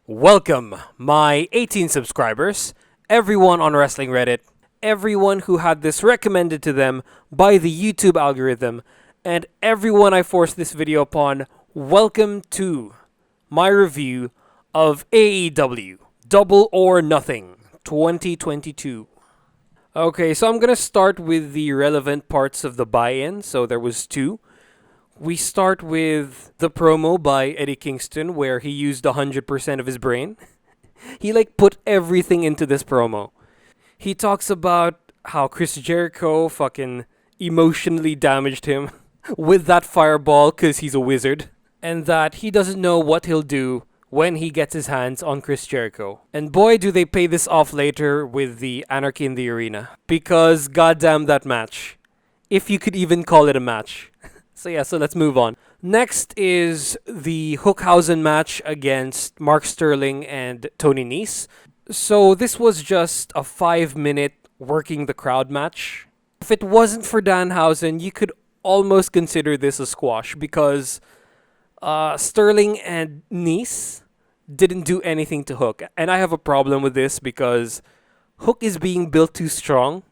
Welcome, my 18 subscribers, everyone on Wrestling Reddit, everyone who had this recommended to them by the YouTube algorithm, and everyone I forced this video upon. Welcome to my review of AEW Double or Nothing 2022. Okay, so I'm gonna start with the relevant parts of the buy-in. So there was two. We start with the promo by Eddie Kingston where he used 100% of his brain. He put everything into this promo. He talks about how Chris Jericho fucking emotionally damaged him with that fireball because he's a wizard, and that he doesn't know what he'll do when he gets his hands on Chris Jericho. And boy, do they pay this off later with the Anarchy in the Arena, because goddamn that match. If you could even call it a match. So let's move on. Next is the Hookhausen match against Mark Sterling and Tony Neese. So this was just a 5-minute working the crowd match. If it wasn't for Danhausen, you could almost consider this a squash because Sterling and Neese didn't do anything to Hook. And I have a problem with this because Hook is being built too strong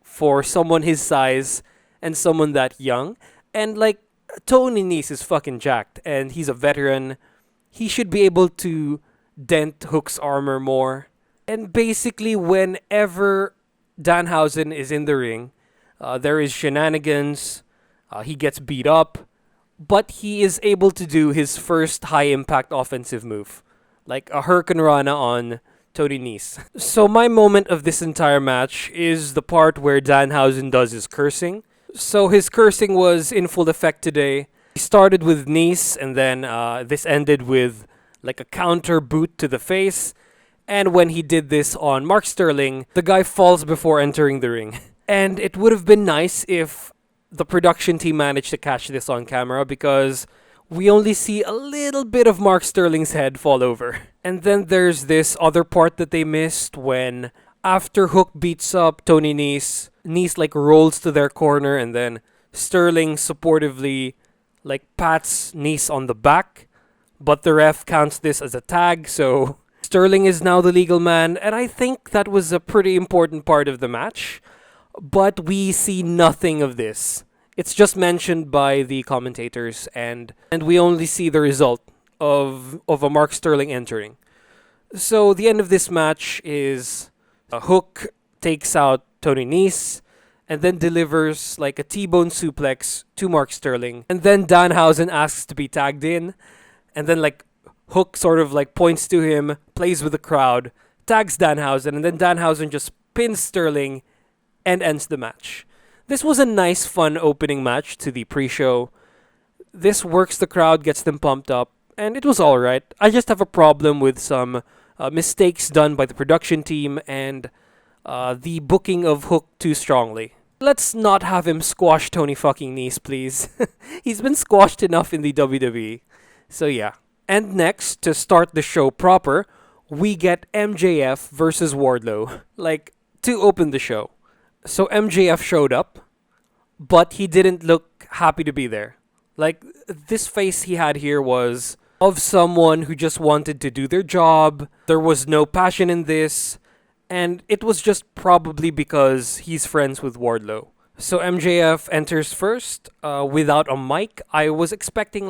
for someone his size and someone that young. And Tony Neese is fucking jacked and he's a veteran. He should be able to dent Hook's armor more. And basically whenever Danhausen is in the ring, there is shenanigans. He gets beat up. But he is able to do his first high-impact offensive move. Like a Hurricanrana on Tony Neese. So my moment of this entire match is the part where Danhausen does his cursing. So his cursing was in full effect today. He started with Neese, and then this ended with a counter boot to the face. And when he did this on Mark Sterling, the guy falls before entering the ring. And it would have been nice if the production team managed to catch this on camera, because we only see a little bit of Mark Sterling's head fall over. And then there's this other part that they missed when after Hook beats up Tony Neese, Neese rolls to their corner, and then Sterling supportively pats Neese on the back, but the ref counts this as a tag, so Sterling is now the legal man, and I think that was a pretty important part of the match, but we see nothing of this. It's just mentioned by the commentators, and we only see the result of a Mark Sterling entering. So the end of this match is Hook takes out Tony Neese, and then delivers a T-bone suplex to Mark Sterling. And then Danhausen asks to be tagged in, and then Hook sort of points to him, plays with the crowd, tags Danhausen, and then Danhausen just pins Sterling and ends the match. This was a nice, fun opening match to the pre-show. This works the crowd, gets them pumped up, and it was alright. I just have a problem with some mistakes done by the production team and the booking of Hook too strongly. Let's not have him squash Tony fucking Neese, please. He's been squashed enough in the WWE. So yeah. And next, to start the show proper, we get MJF versus Wardlow. To open the show. So MJF showed up, but he didn't look happy to be there. This face he had here was of someone who just wanted to do their job. There was no passion in this. And it was just probably because he's friends with Wardlow. So MJF enters first without a mic. I was expecting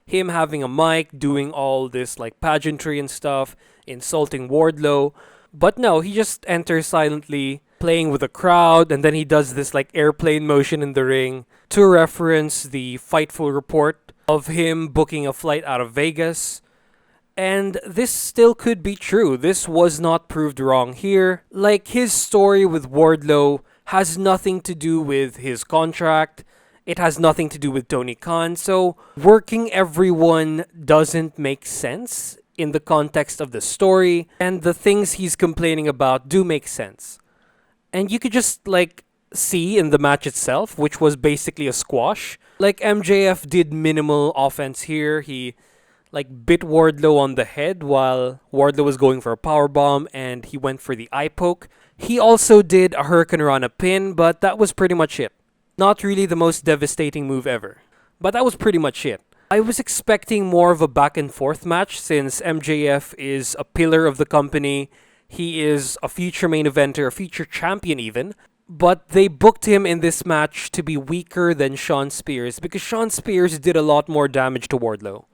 him having a mic, doing all this pageantry and stuff, insulting Wardlow. But no, he just enters silently, playing with the crowd, and then he does this airplane motion in the ring to reference the Fightful report of him booking a flight out of Vegas. And this still could be true. This was not proved wrong here. His story with Wardlow has nothing to do with his contract. It has nothing to do with Tony Khan. So working everyone doesn't make sense in the context of the story. And the things he's complaining about do make sense. And you could just see in the match itself, which was basically a squash. MJF did minimal offense here. He bit Wardlow on the head while Wardlow was going for a powerbomb, and he went for the eye poke. He also did a Hurricanrana pin, but that was pretty much it. Not really the most devastating move ever, but that was pretty much it. I was expecting more of a back and forth match since MJF is a pillar of the company. He is a future main eventer, a future champion even. But they booked him in this match to be weaker than Shawn Spears because Shawn Spears did a lot more damage to Wardlow.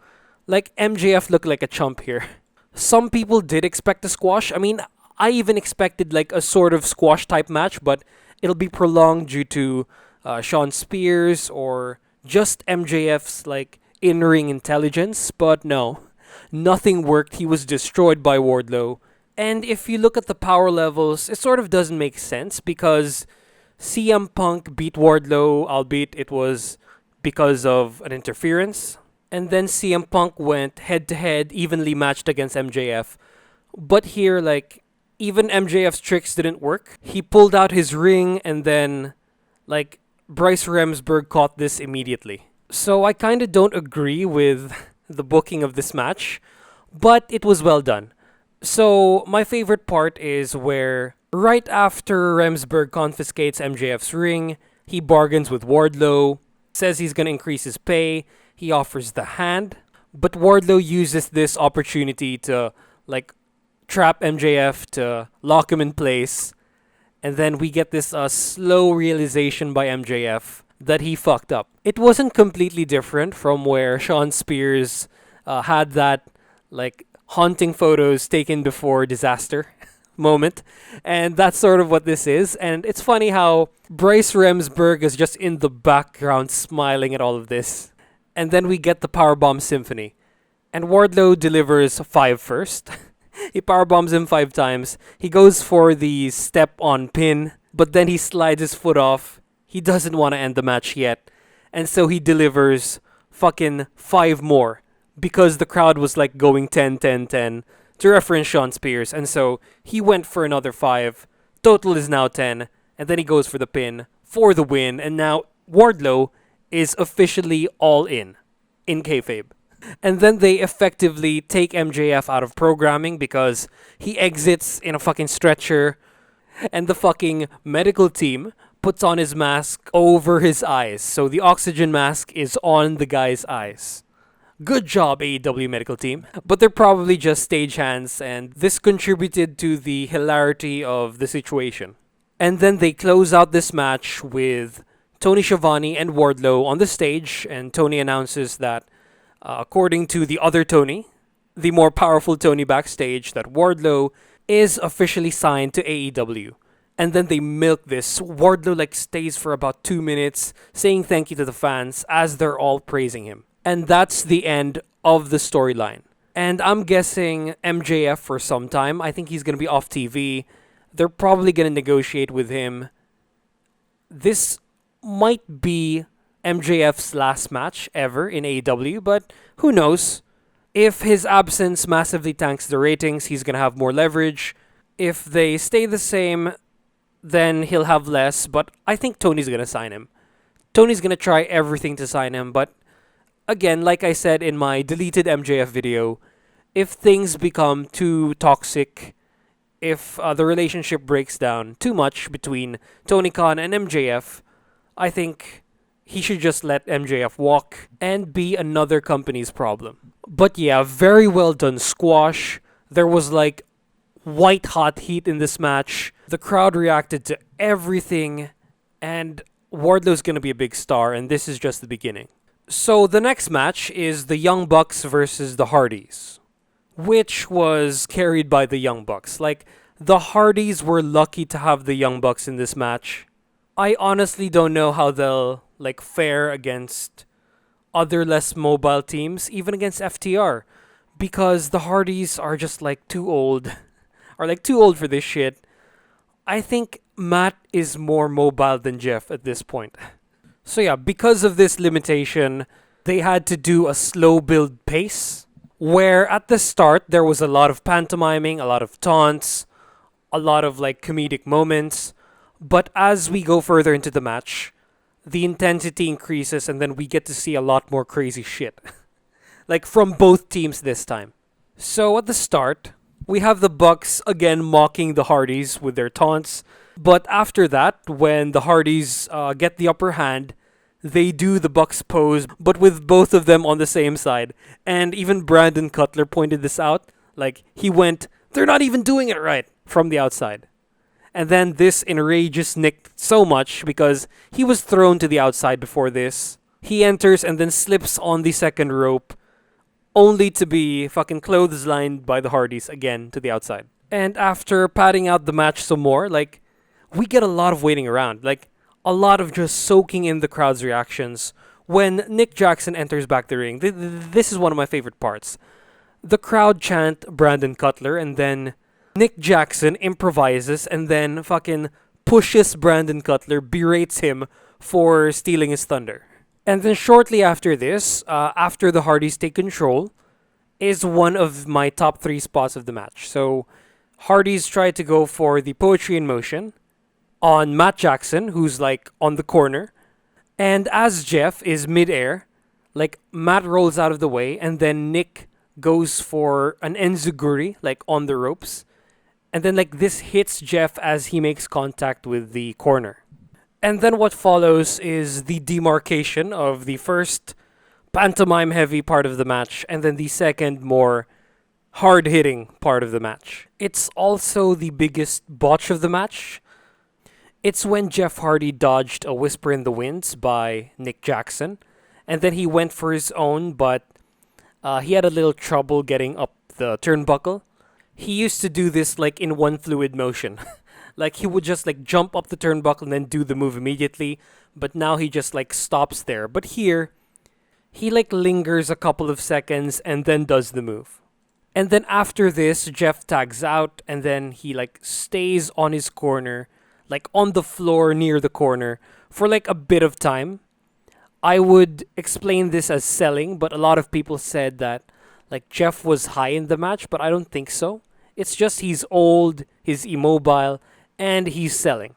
Like, MJF looked like a chump here. Some people did expect a squash. I mean, I even expected like a sort of squash type match, but it'll be prolonged due to Shawn Spears or just MJF's like in-ring intelligence. But no, nothing worked. He was destroyed by Wardlow. And if you look at the power levels, it sort of doesn't make sense because CM Punk beat Wardlow, albeit it was because of an interference. And then CM Punk went head-to-head, evenly matched against MJF. But here, like, even MJF's tricks didn't work. He pulled out his ring and then, like, Bryce Remsburg caught this immediately. So I kind of don't agree with the booking of this match, but it was well done. So my favorite part is where right after Remsburg confiscates MJF's ring, he bargains with Wardlow, says he's going to increase his pay, he offers the hand, but Wardlow uses this opportunity to like trap MJF to lock him in place, and then we get this slow realization by MJF that he fucked up. It wasn't completely different from where Shawn Spears had that like haunting photos taken before disaster moment, and that's sort of what this is. And it's funny how Bryce Remsburg is just in the background smiling at all of this. And then we get the Powerbomb Symphony. And Wardlow delivers 5 first. He powerbombs him 5 times. He goes for the step on pin, but then he slides his foot off. He doesn't want to end the match yet. And so he delivers fucking 5 more because the crowd was like going 10, 10, 10 to reference Shawn Spears. And so he went for another 5. Total is now 10. And then he goes for the pin for the win. And now Wardlow is officially all in kayfabe. And then they effectively take MJF out of programming because he exits in a fucking stretcher and the fucking medical team puts on his mask over his eyes. So the oxygen mask is on the guy's eyes. Good job, AEW medical team. But they're probably just stagehands, and this contributed to the hilarity of the situation. And then they close out this match with Tony Schiavone and Wardlow on the stage, and Tony announces that, according to the other Tony, the more powerful Tony backstage, that Wardlow is officially signed to AEW. And then they milk this. Wardlow like stays for about 2 minutes, saying thank you to the fans as they're all praising him. And that's the end of the storyline. And I'm guessing MJF for some time. I think he's going to be off TV. They're probably going to negotiate with him. This might be MJF's last match ever in AEW, but who knows? If his absence massively tanks the ratings, he's going to have more leverage. If they stay the same, then he'll have less, but I think Tony's going to sign him. Tony's going to try everything to sign him, but again, like I said in my deleted MJF video, if things become too toxic, if the relationship breaks down too much between Tony Khan and MJF, I think he should just let MJF walk and be another company's problem. But yeah, very well done squash. There was like white hot heat in this match. The crowd reacted to everything, and Wardlow's gonna be a big star, and this is just the beginning. So the next match is the Young Bucks versus the Hardys, which was carried by the Young Bucks. Like, the Hardys were lucky to have the Young Bucks in this match. I honestly don't know how they'll like fare against other less mobile teams, even against FTR, because the Hardys are just like too old, are like too old for this shit. I think Matt is more mobile than Jeff at this point. So yeah, because of this limitation, they had to do a slow build pace, where at the start there was a lot of pantomiming, a lot of taunts, a lot of like comedic moments. But as we go further into the match, the intensity increases and then we get to see a lot more crazy shit. Like from both teams this time. So at the start, we have the Bucks again mocking the Hardys with their taunts. But after that, when the Hardys get the upper hand, they do the Bucks pose, but with both of them on the same side. And even Brandon Cutler pointed this out. Like, he went, they're not even doing it right from the outside. And then this enrages Nick so much because he was thrown to the outside before this. He enters and then slips on the second rope, only to be fucking clotheslined by the Hardys again to the outside. And after padding out the match some more, like, we get a lot of waiting around. Like, a lot of just soaking in the crowd's reactions. When Nick Jackson enters back the ring, this is one of my favorite parts. The crowd chant Brandon Cutler, and then Nick Jackson improvises and then fucking pushes Brandon Cutler, berates him for stealing his thunder. And then shortly after this, after the Hardys take control, is one of my top 3 spots of the match. So, Hardys try to go for the poetry in motion on Matt Jackson, who's like on the corner. And as Jeff is midair, like Matt rolls out of the way, and then Nick goes for an enziguri, like on the ropes. And then like this hits Jeff as he makes contact with the corner. And then what follows is the demarcation of the first pantomime heavy part of the match, and then the second more hard-hitting part of the match. It's also the biggest botch of the match. It's when Jeff Hardy dodged a Whisper in the Winds by Nick Jackson, and then he went for his own, but he had a little trouble getting up the turnbuckle. He used to do this like in one fluid motion. Like he would just like jump up the turnbuckle and then do the move immediately, but now he just like stops there. But here, he like lingers a couple of seconds and then does the move. And then after this, Jeff tags out and then he like stays on his corner, like on the floor near the corner for like a bit of time. I would explain this as selling, but a lot of people said that like Jeff was high in the match, but I don't think so. It's just he's old, he's immobile, and he's selling.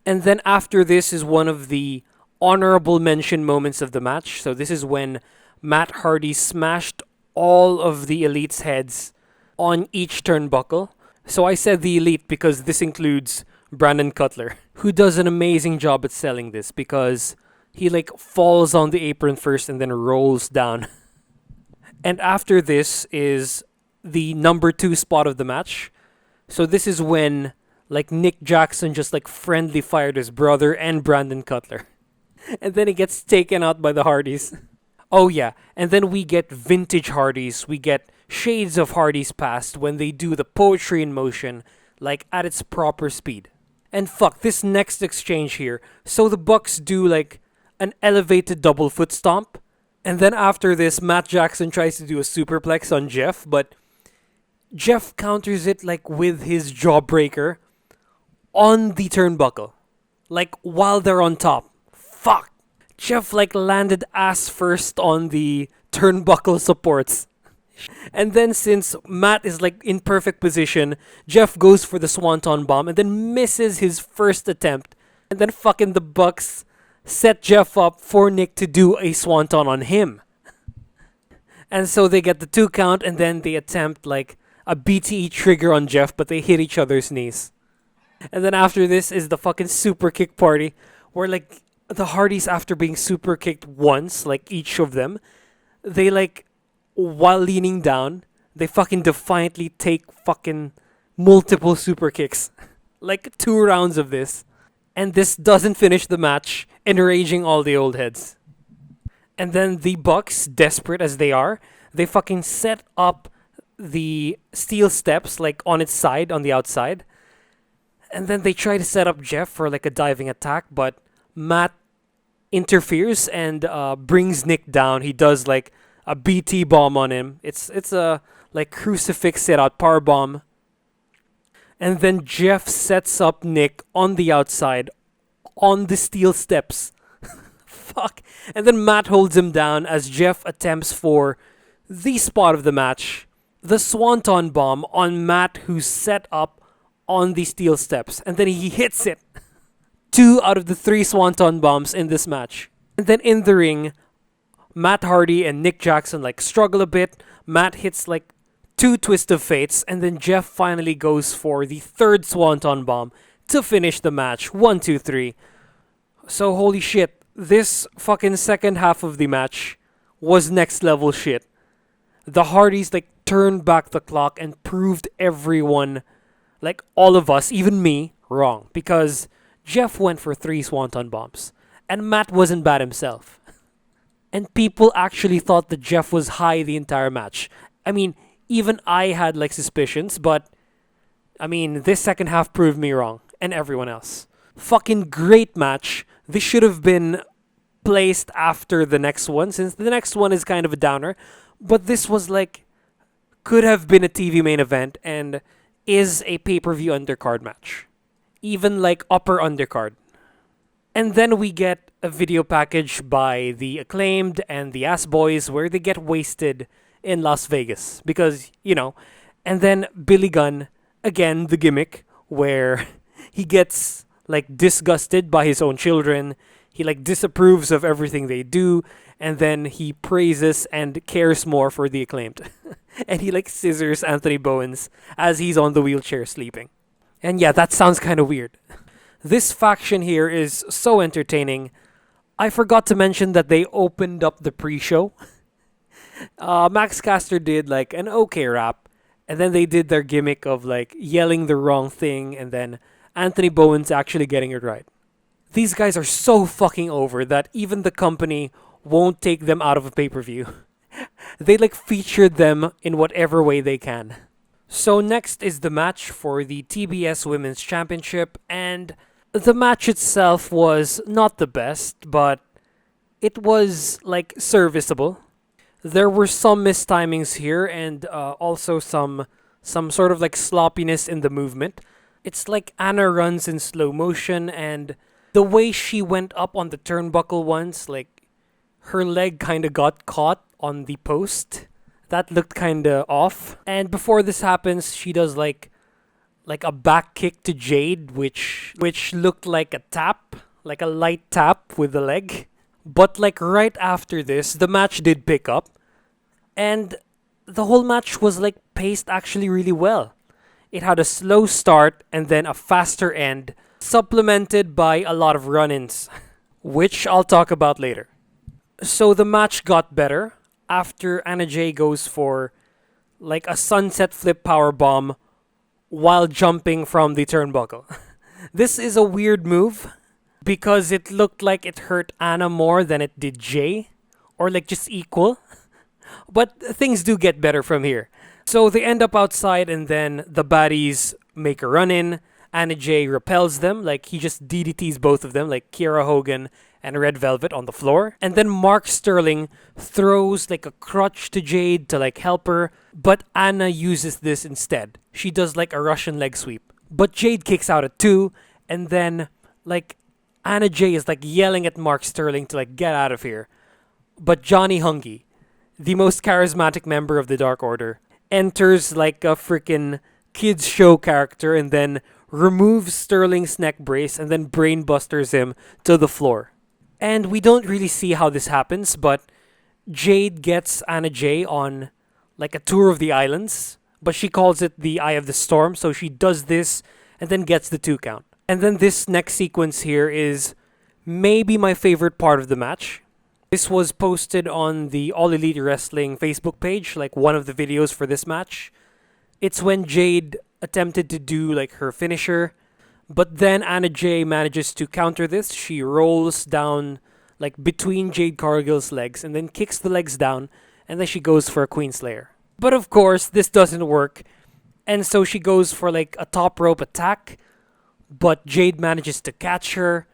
And then after this is one of the honorable mention moments of the match. So this is when Matt Hardy smashed all of the Elite's heads on each turnbuckle. So I said the Elite because this includes Brandon Cutler, who does an amazing job at selling this because he like falls on the apron first and then rolls down. And after this is the number 2 spot of the match. So this is when like Nick Jackson just like friendly fired his brother and Brandon Cutler. And then he gets taken out by the Hardys. Oh yeah, and then we get vintage Hardys. We get shades of Hardys past when they do the poetry in motion, like at its proper speed. And fuck, this next exchange here. So the Bucks do like an elevated double foot stomp. And then after this, Matt Jackson tries to do a superplex on Jeff, but Jeff counters it like with his jawbreaker on the turnbuckle. Like while they're on top. Fuck. Jeff like landed ass first on the turnbuckle supports. And then since Matt is like in perfect position, Jeff goes for the Swanton bomb and then misses his first attempt. And then fucking the Bucks set Jeff up for Nick to do a Swanton on him. And so they get the 2 count and then they attempt like a BTE trigger on Jeff, but they hit each other's knees. And then after this is the fucking super kick party where like the Hardys, after being super kicked once, like each of them, they like, while leaning down, they fucking defiantly take fucking multiple super kicks. Like 2 rounds of this. And this doesn't finish the match, enraging all the old heads. And then the Bucks, desperate as they are, they fucking set up the steel steps like on its side, on the outside. And then they try to set up Jeff for like a diving attack, but Matt interferes and brings Nick down. He does like a BT bomb on him. It's a like crucifix set out power bomb. And then Jeff sets up Nick on the outside on the steel steps. Fuck. And then Matt holds him down as Jeff attempts for the spot of the match, the Swanton bomb on Matt, who's set up on the steel steps. And then he hits it. 2 out of the 3 Swanton bombs in this match. And then in the ring, Matt Hardy and Nick Jackson like struggle a bit. Matt hits like 2 Twist of Fates, and then Jeff finally goes for the 3rd Swanton bomb to finish the match. 1, 2, 3. So holy shit, this fucking second half of the match was next level shit. The Hardys like turned back the clock and proved everyone, like all of us, even me, wrong. Because Jeff went for 3 swanton bombs. And Matt wasn't bad himself. And people actually thought that Jeff was high the entire match. I mean, even I had like suspicions, but I mean, this second half proved me wrong. And everyone else. Fucking great match. This should have been placed after the next one, since the next one is kind of a downer. But this was like, could have been a TV main event and is a pay-per-view undercard match. Even like upper undercard. And then we get a video package by the Acclaimed and the Assboys where they get wasted in Las Vegas. Because, you know, and then Billy Gunn, again, the gimmick, where he gets like disgusted by his own children. He like disapproves of everything they do, and then he praises and cares more for the Acclaimed. And he like scissors Anthony Bowens as he's on the wheelchair sleeping. And yeah, that sounds kind of weird. This faction here is so entertaining. I forgot to mention that they opened up the pre-show. Max Caster did like an okay rap, and then they did their gimmick of like yelling the wrong thing, and then Anthony Bowens actually getting it right. These guys are so fucking over that even the company won't take them out of a pay-per-view. They like featured them in whatever way they can. So next is the match for the TBS Women's Championship, and the match itself was not the best, but it was like serviceable. There were some mistimings here, and also some sort of like sloppiness in the movement. It's like Anna runs in slow motion, and the way she went up on the turnbuckle once, like her leg kind of got caught on the post. That looked kind of off. And before this happens, she does like a back kick to Jade, which looked like a tap, like a light tap with the leg. But like right after this, the match did pick up, and the whole match was like paced actually really well. It had a slow start and then a faster end, supplemented by a lot of run-ins, which I'll talk about later. So the match got better after Anna Jay goes for like a sunset flip power bomb while jumping from the turnbuckle. This is a weird move because it looked like it hurt Anna more than it did Jay, or like just equal. But things do get better from here. So they end up outside, and then the baddies make a run-in. Anna Jay repels them, like he just DDTs both of them, like Kiera Hogan and Red Velvet on the floor. And then Mark Sterling throws like a crutch to Jade to like help her, but Anna uses this instead. She does like a Russian leg sweep. But Jade kicks out at 2, and then like Anna Jay is like yelling at Mark Sterling to like get out of here. But Johnny Hungy, the most charismatic member of the Dark Order, enters like a freaking kids show character and then removes Sterling's neck brace and then brainbusters him to the floor. And we don't really see how this happens, but Jade gets Anna Jay on like a tour of the islands, but she calls it the Eye of the Storm, so she does this and then gets the 2 count. And then this next sequence here is maybe my favorite part of the match. This was posted on the All Elite Wrestling Facebook page, like one of the videos for this match. It's when Jade attempted to do like her finisher, but then Anna Jay manages to counter this. She rolls down like between Jade Cargill's legs and then kicks the legs down, and then she goes for a Queen Slayer. But of course, this doesn't work, and so she goes for like a top rope attack, but Jade manages to catch her.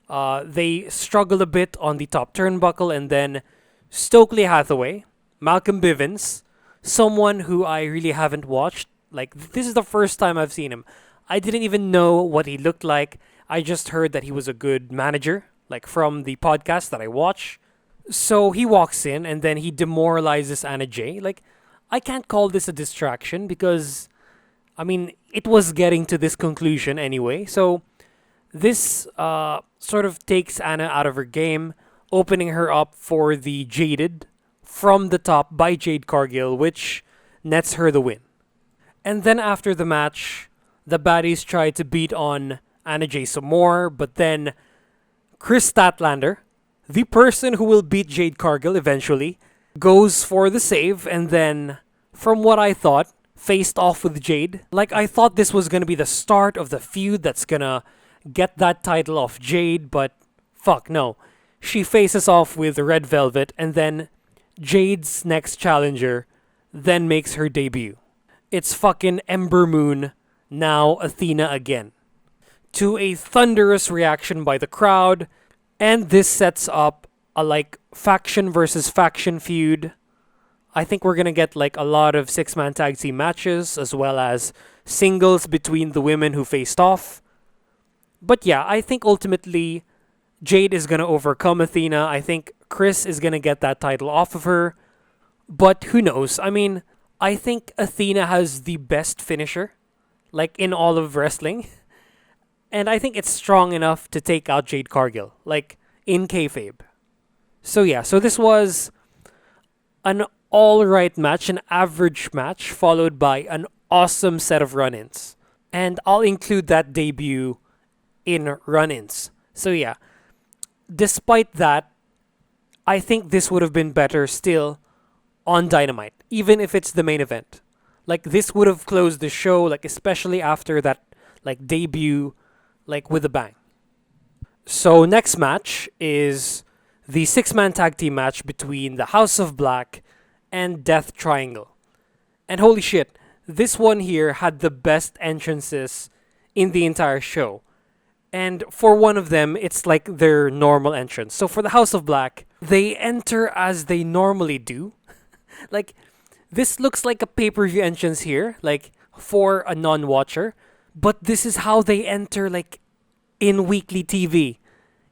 They struggle a bit on the top turnbuckle, and then Stokely Hathaway, Malcolm Bivens, someone who I really haven't watched. Like, this is the first time I've seen him. I didn't even know what he looked like. I just heard that he was a good manager, like from the podcast that I watch. So he walks in, and then he demoralizes Anna Jay. Like, I can't call this a distraction because, I mean, it was getting to this conclusion anyway. So this sort of takes Anna out of her game, opening her up for the Jaded from the top by Jade Cargill, which nets her the win. And then after the match, the baddies try to beat on Anna Jay some more, but then Chris Statlander, the person who will beat Jade Cargill eventually goes for the save, and then, from what I thought, faced off with Jade. Like, I thought this was gonna be the start of the feud that's gonna get that title off Jade, but fuck, no. She faces off with Red Velvet, and then Jade's next challenger then makes her debut. It's fucking Ember Moon, now Athena again. To a thunderous reaction by the crowd, and this sets up a like faction versus faction feud. I think we're gonna get like a lot of 6-man tag team matches as well as singles between the women who faced off. But yeah, I think ultimately Jade is gonna overcome Athena. I think Chris is gonna get that title off of her. But who knows? I mean, I think Athena has the best finisher, like in all of wrestling. And I think it's strong enough to take out Jade Cargill, like in kayfabe. So yeah, so this was an alright match, an average match, followed by an awesome set of run-ins. And I'll include that debut in run-ins. So yeah, despite that, I think this would have been better still on Dynamite, even if it's the main event. Like, this would have closed the show, like especially after that like debut, like with a bang. So next match is the 6-man tag team match between the House of Black and Death Triangle. And holy shit, this one here had the best entrances in the entire show. And for one of them, it's like their normal entrance. So for the House of Black, they enter as they normally do. Like, this looks like a pay-per-view entrance here, like for a non-watcher. But this is how they enter, like, in weekly TV,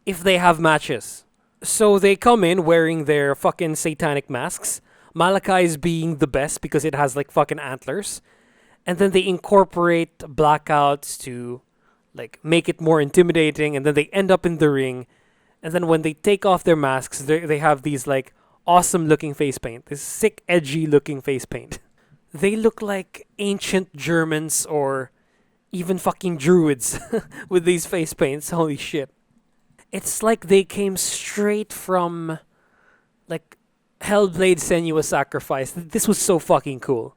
if they have matches. So they come in wearing their fucking satanic masks. Malachi's being the best because it has, like, fucking antlers. And then they incorporate blackouts to, like, make it more intimidating. And then they end up in the ring. And then when they take off their masks, they have these, like, awesome-looking face paint. This sick, edgy-looking face paint. They look like ancient Germans or even fucking druids with these face paints. Holy shit. It's like they came straight from, like, Hellblade Senua's Sacrifice. This was so fucking cool.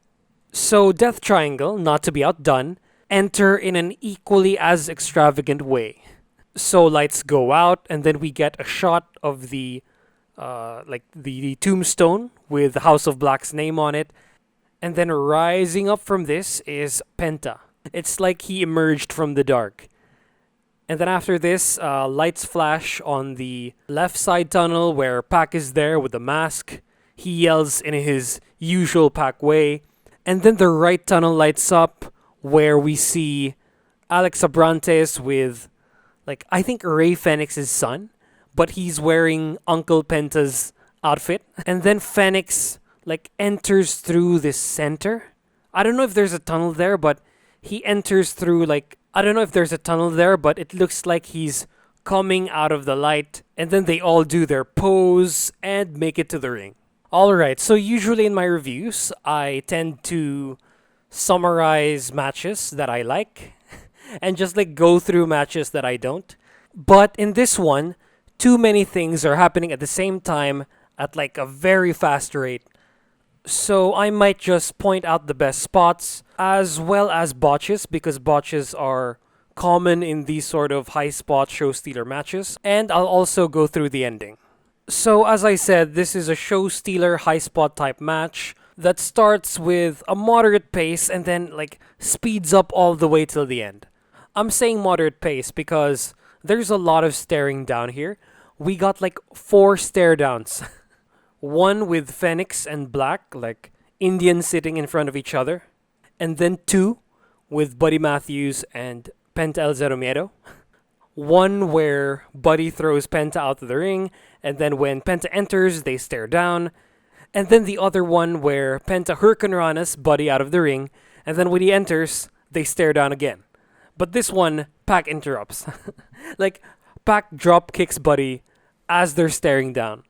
So Death Triangle, not to be outdone, enter in an equally as extravagant way. So lights go out, and then we get a shot of the the tombstone with the House of Black's name on it. And then rising up from this is Penta. It's like he emerged from the dark. And then after this, lights flash on the left side tunnel where Pac is there with the mask. He yells in his usual Pac way. And then the right tunnel lights up where we see Alex Abrantes with, like, I think Ray Fenix's son, but he's wearing Uncle Penta's outfit. And then Fenix, like, enters through this center. I don't know if there's a tunnel there, but he enters through, like, I don't know if there's a tunnel there, but it looks like he's coming out of the light. And then they all do their pose and make it to the ring. Alright, so usually in my reviews, I tend to summarize matches that I like and just, like, go through matches that I don't. But in this one, too many things are happening at the same time at, like, a very fast rate. So I might just point out the best spots as well as botches, because botches are common in these sort of high spot show stealer matches. And I'll also go through the ending. So as I said, this is a show stealer high spot type match that starts with a moderate pace and then, like, speeds up all the way till the end. I'm saying moderate pace because there's a lot of staring down here. We got, like, 4 stare downs. One with Fenix and Black, like Indians sitting in front of each other. And then 2 with Buddy Matthews and Penta El Zero Miedo. One where Buddy throws Penta out of the ring, and then when Penta enters, they stare down. And then the other one where Penta Hurricanranas Buddy out of the ring, and then when he enters, they stare down again. But this one, Pac interrupts. Like, Pac drop kicks Buddy as they're staring down.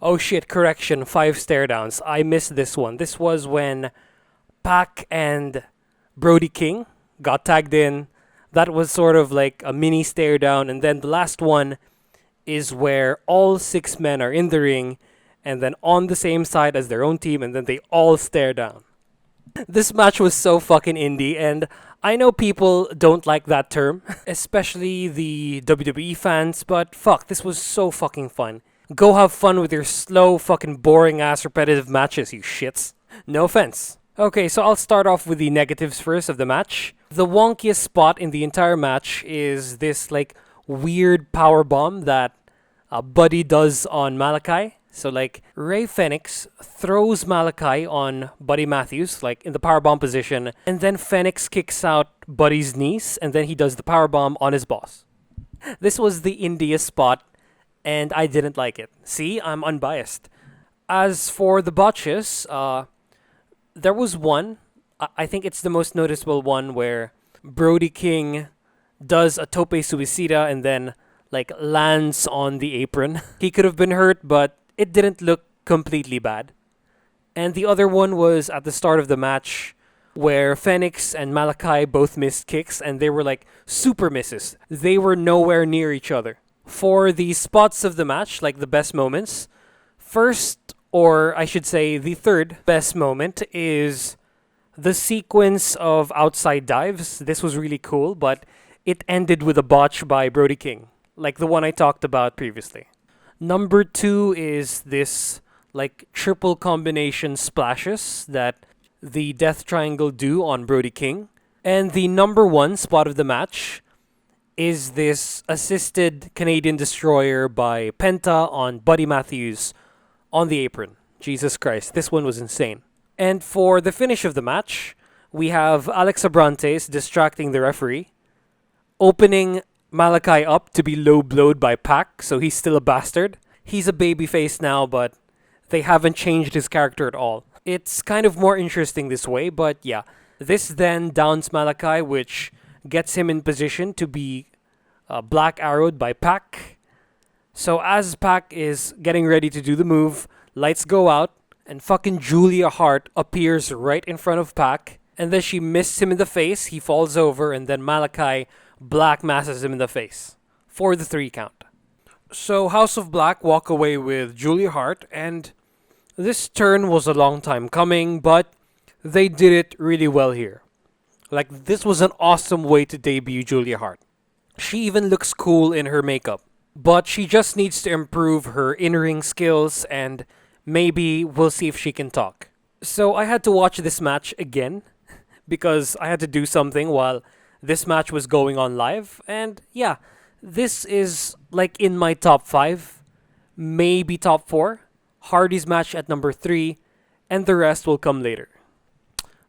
Oh shit, correction, 5 stare downs. I missed this one. This was when Pac and Brody King got tagged in. That was sort of like a mini stare down. And then the last one is where all 6 men are in the ring and then on the same side as their own team, and then they all stare down. This match was so fucking indie, and I know people don't like that term, especially the WWE fans, but fuck, this was so fucking fun. Go have fun with your slow, fucking boring ass repetitive matches, you shits. No offense. Okay, so I'll start off with the negatives first of the match. The wonkiest spot in the entire match is this like weird power bomb that Buddy does on Malachi. So like Ray Fenix throws Malachi on Buddy Matthews, like in the powerbomb position, and then Fenix kicks out Buddy's Neese, and then he does the powerbomb on his boss. This was the indiest spot, and I didn't like it. See, I'm unbiased. As for the botches, there was one, I think it's the most noticeable one, where Brody King does a tope suicida and then like lands on the apron. He could have been hurt, but it didn't look completely bad. And the other one was at the start of the match where Fenix and Malachi both missed kicks, and they were like super misses. They were nowhere near each other. For the spots of the match, like the best moments, first, or I should say the third best moment, is the sequence of outside dives. This was really cool, but it ended with a botch by Brody King, like the one I talked about previously. Number 2 is this like triple combination splashes that the Death Triangle do on Brody King. And the number 1 spot of the match is this assisted Canadian Destroyer by Penta on Buddy Matthews on the apron. Jesus Christ, this one was insane. And for the finish of the match, we have Alex Abrantes distracting the referee, opening Malachi up to be low blowed by Pac, so he's still a bastard. He's a babyface now, but they haven't changed his character at all. It's kind of more interesting this way, but yeah. This then downs Malachi, which gets him in position to be black arrowed by Pac. So as Pac is getting ready to do the move, lights go out, and fucking Julia Hart appears right in front of Pac, and then she missed him in the face, he falls over, and then Malachi Black masses him in the face for the 3 count. So House of Black walk away with Julia Hart, and this turn was a long time coming, but they did it really well here. Like, this was an awesome way to debut Julia Hart. She even looks cool in her makeup, but she just needs to improve her in-ring skills, and maybe we'll see if she can talk. So I had to watch this match again because I had to do something while this match was going on live, and yeah, this is like in my top 5, maybe top 4. Hardy's match at number 3, and the rest will come later.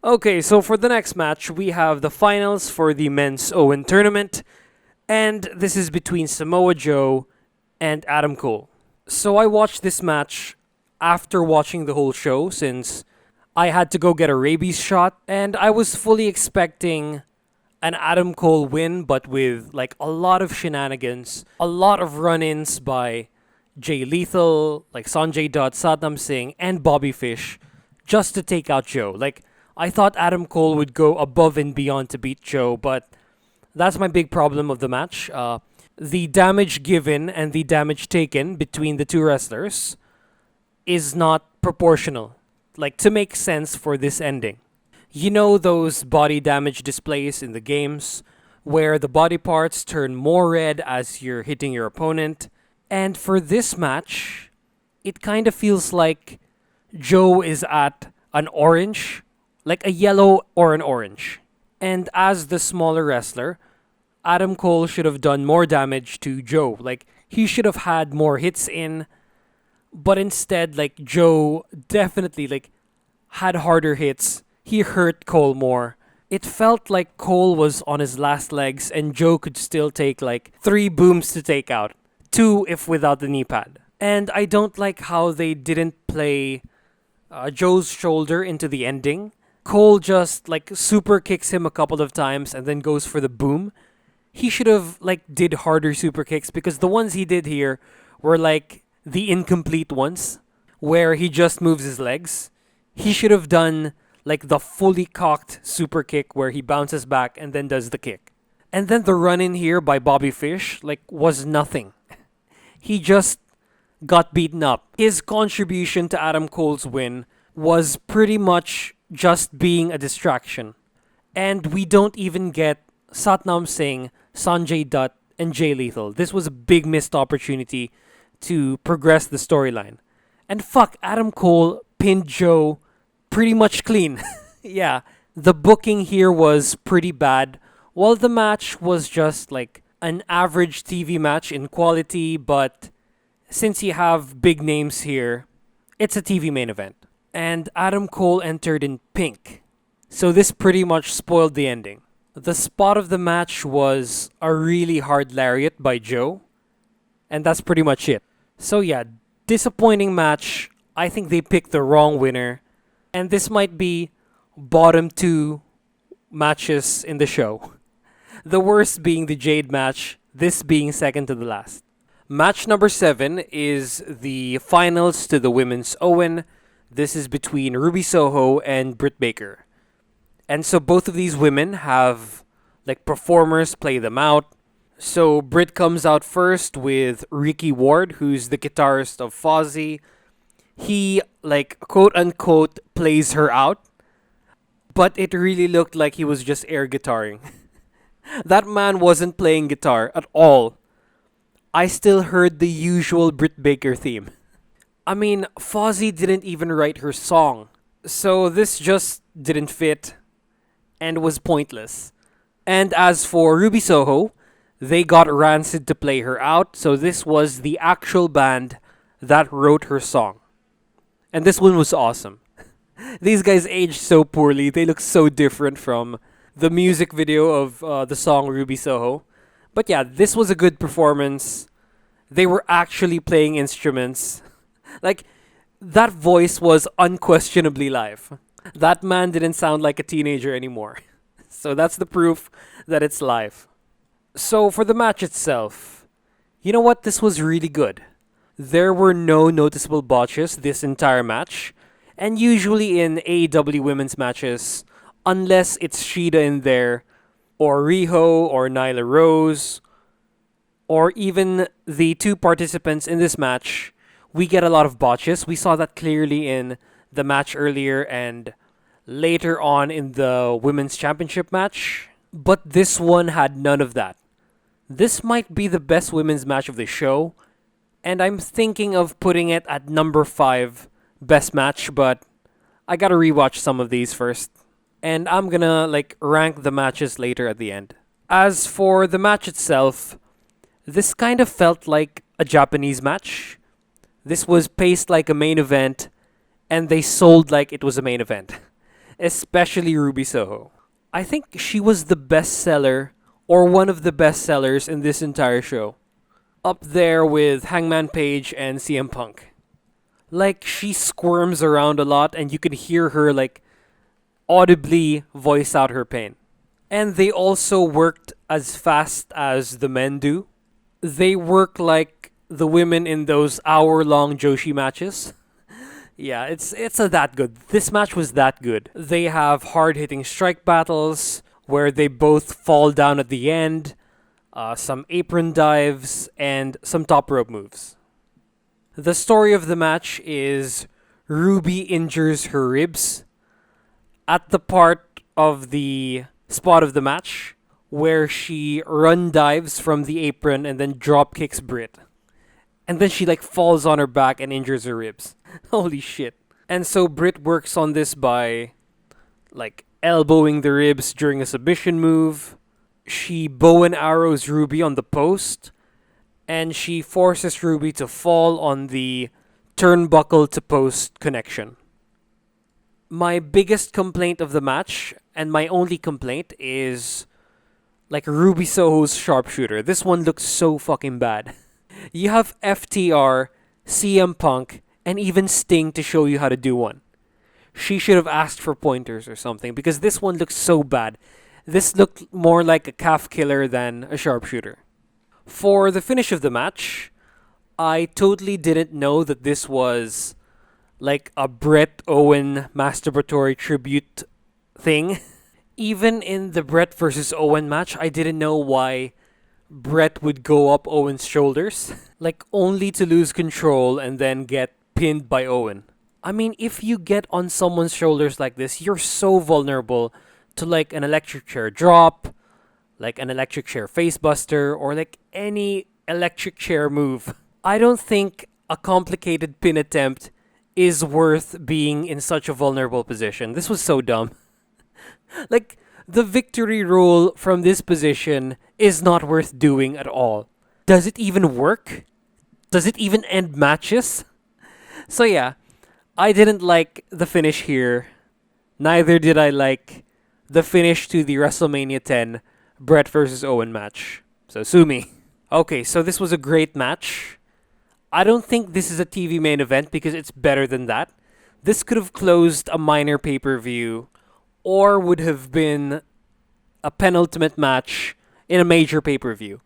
Okay, so for the next match, we have the finals for the men's Owen tournament, and this is between Samoa Joe and Adam Cole. So I watched this match after watching the whole show, since I had to go get a rabies shot, and I was fully expecting an Adam Cole win, but with like a lot of shenanigans, a lot of run-ins by Jay Lethal, like Sanjay Dutt, Satnam Singh, and Bobby Fish, just to take out Joe. Like, I thought Adam Cole would go above and beyond to beat Joe, but that's my big problem of the match. The damage given and the damage taken between the two wrestlers is not proportional, like to make sense for this ending. You know those body damage displays in the games where the body parts turn more red as you're hitting your opponent? And for this match, it kind of feels like Joe is at an orange, like a yellow or an orange. And as the smaller wrestler, Adam Cole should have done more damage to Joe. Like, he should have had more hits in, but instead, like, Joe definitely, like, had harder hits. He hurt Cole more. It felt like Cole was on his last legs and Joe could still take like 3 booms to take out. 2 if without the knee pad. And I don't like how they didn't play Joe's shoulder into the ending. Cole just like super kicks him a couple of times and then goes for the boom. He should have like did harder super kicks, because the ones he did here were like the incomplete ones where he just moves his legs. He should have done like the fully cocked super kick where he bounces back and then does the kick. And then the run in here by Bobby Fish like was nothing. He just got beaten up. His contribution to Adam Cole's win was pretty much just being a distraction. And we don't even get Satnam Singh, Sanjay Dutt, and Jay Lethal. This was a big missed opportunity to progress the storyline. And fuck, Adam Cole pinned Joe pretty much clean. Yeah, the booking here was pretty bad. While the match was just like an average TV match in quality, but since you have big names here, it's a TV main event. And Adam Cole entered in pink. So this pretty much spoiled the ending. The spot of the match was a really hard lariat by Joe. And that's pretty much it. So yeah, disappointing match. I think they picked the wrong winner. And this might be bottom 2 matches in the show. The worst being the Jade match, this being second to the last. Match number 7 is the finals to the women's Owen. This is between Ruby Soho and Britt Baker. And so both of these women have like performers play them out. So Britt comes out first with Ricky Ward, who's the guitarist of Fozzy. He like quote unquote plays her out. But it really looked like he was just air guitaring. That man wasn't playing guitar at all. I still heard the usual Britt Baker theme. I mean, Fozzy didn't even write her song. So this just didn't fit and was pointless. And as for Ruby Soho, they got Rancid to play her out. So this was the actual band that wrote her song. And this one was awesome. These guys aged so poorly. They look so different from the music video of the song Ruby Soho. But yeah, this was a good performance. They were actually playing instruments. Like, that voice was unquestionably live. That man didn't sound like a teenager anymore. So that's the proof that it's live. So for the match itself, you know what? This was really good. There were no noticeable botches this entire match. And usually in AEW women's matches, unless it's Shida in there, or Riho, or Nyla Rose, or even the 2 participants in this match, we get a lot of botches. We saw that clearly in the match earlier and later on in the women's championship match. But this one had none of that. This might be the best women's match of the show, and I'm thinking of putting it at number 5 best match, but I gotta rewatch some of these first. And I'm gonna like rank the matches later at the end. As for the match itself, this kind of felt like a Japanese match. This was paced like a main event, and they sold like it was a main event. Especially Ruby Soho. I think she was the best seller, or one of the best sellers in this entire show. Up there with Hangman Page and CM Punk. Like, she squirms around a lot, and you can hear her like audibly voice out her pain. And they also worked as fast as the men do. They work like the women in those hour-long Joshi matches. Yeah, it's that good. This match was that good. They have hard-hitting strike battles where they both fall down at the end, some apron dives, and some top rope moves. The story of the match is Ruby injures her ribs at the part of the spot of the match where she run dives from the apron and then drop kicks Britt. And then she like falls on her back and injures her ribs. Holy shit. And so Britt works on this by like elbowing the ribs during a submission move. She bow and arrows Ruby on the post. And she forces Ruby to fall on the turnbuckle to post connection. My biggest complaint of the match, and my only complaint, is like Ruby Soho's sharpshooter. This one looks so fucking bad. You have FTR, CM Punk, and even Sting to show you how to do one. She should have asked for pointers or something, because this one looks so bad. This looked more like a calf killer than a sharpshooter. For the finish of the match, I totally didn't know that this was like a Brett Owen masturbatory tribute thing. Even in the Brett versus Owen match, I didn't know why Brett would go up Owen's shoulders, like only to lose control and then get pinned by Owen. I mean, if you get on someone's shoulders like this, you're so vulnerable to like an electric chair drop, like an electric chair facebuster, or like any electric chair move. I don't think a complicated pin attempt is worth being in such a vulnerable position. This was so dumb. Like, the victory roll from this position is not worth doing at all. Does it even work? Does it even end matches? So yeah, I didn't like the finish here. Neither did I like the finish to the WrestleMania 10 Brett versus Owen match. So sue me. Okay, so this was a great match. I don't think this is a TV main event because it's better than that. This could have closed a minor pay-per-view or would have been a penultimate match in a major pay-per-view.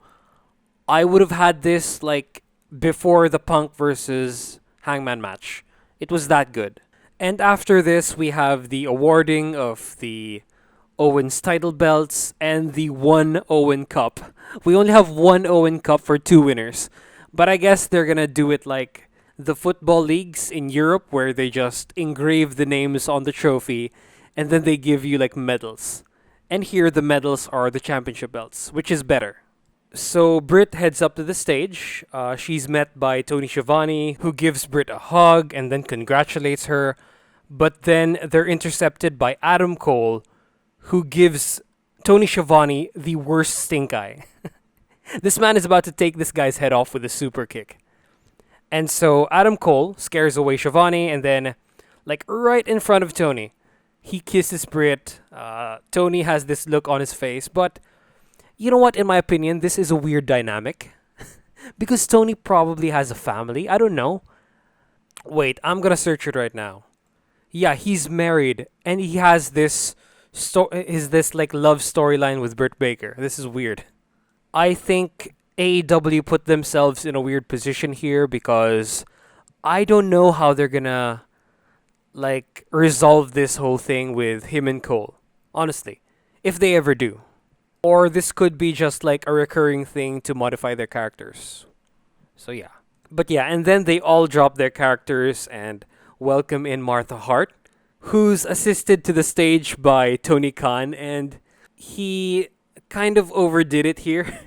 I would have had this like before the Punk versus Hangman match. It was that good. And after this, we have the awarding of the Owen's title belts and the one Owen Cup. We only have one Owen Cup for two winners. But I guess they're gonna do it like the football leagues in Europe where they just engrave the names on the trophy and then they give you like medals. And here the medals are the championship belts, which is better. So Britt heads up to the stage. She's met by Tony Schiavone, who gives Britt a hug and then congratulates her. But then they're intercepted by Adam Cole, who gives Tony Schiavone the worst stink eye. This man is about to take this guy's head off with a super kick. And so Adam Cole scares away Schiavone and then, like right in front of Tony, he kisses Britt. Tony has this look on his face, but you know what? In my opinion, this is a weird dynamic. Because Tony probably has a family. I don't know. Wait, I'm gonna search it right now. Yeah, he's married and he has this like love storyline with Britt Baker. This is weird. I think AEW put themselves in a weird position here because I don't know how they're gonna like resolve this whole thing with him and Cole. Honestly, if they ever do. Or this could be just like a recurring thing to modify their characters. So yeah. But yeah, and then they all drop their characters and welcome in Martha Hart, who's assisted to the stage by Tony Khan, and he kind of overdid it here.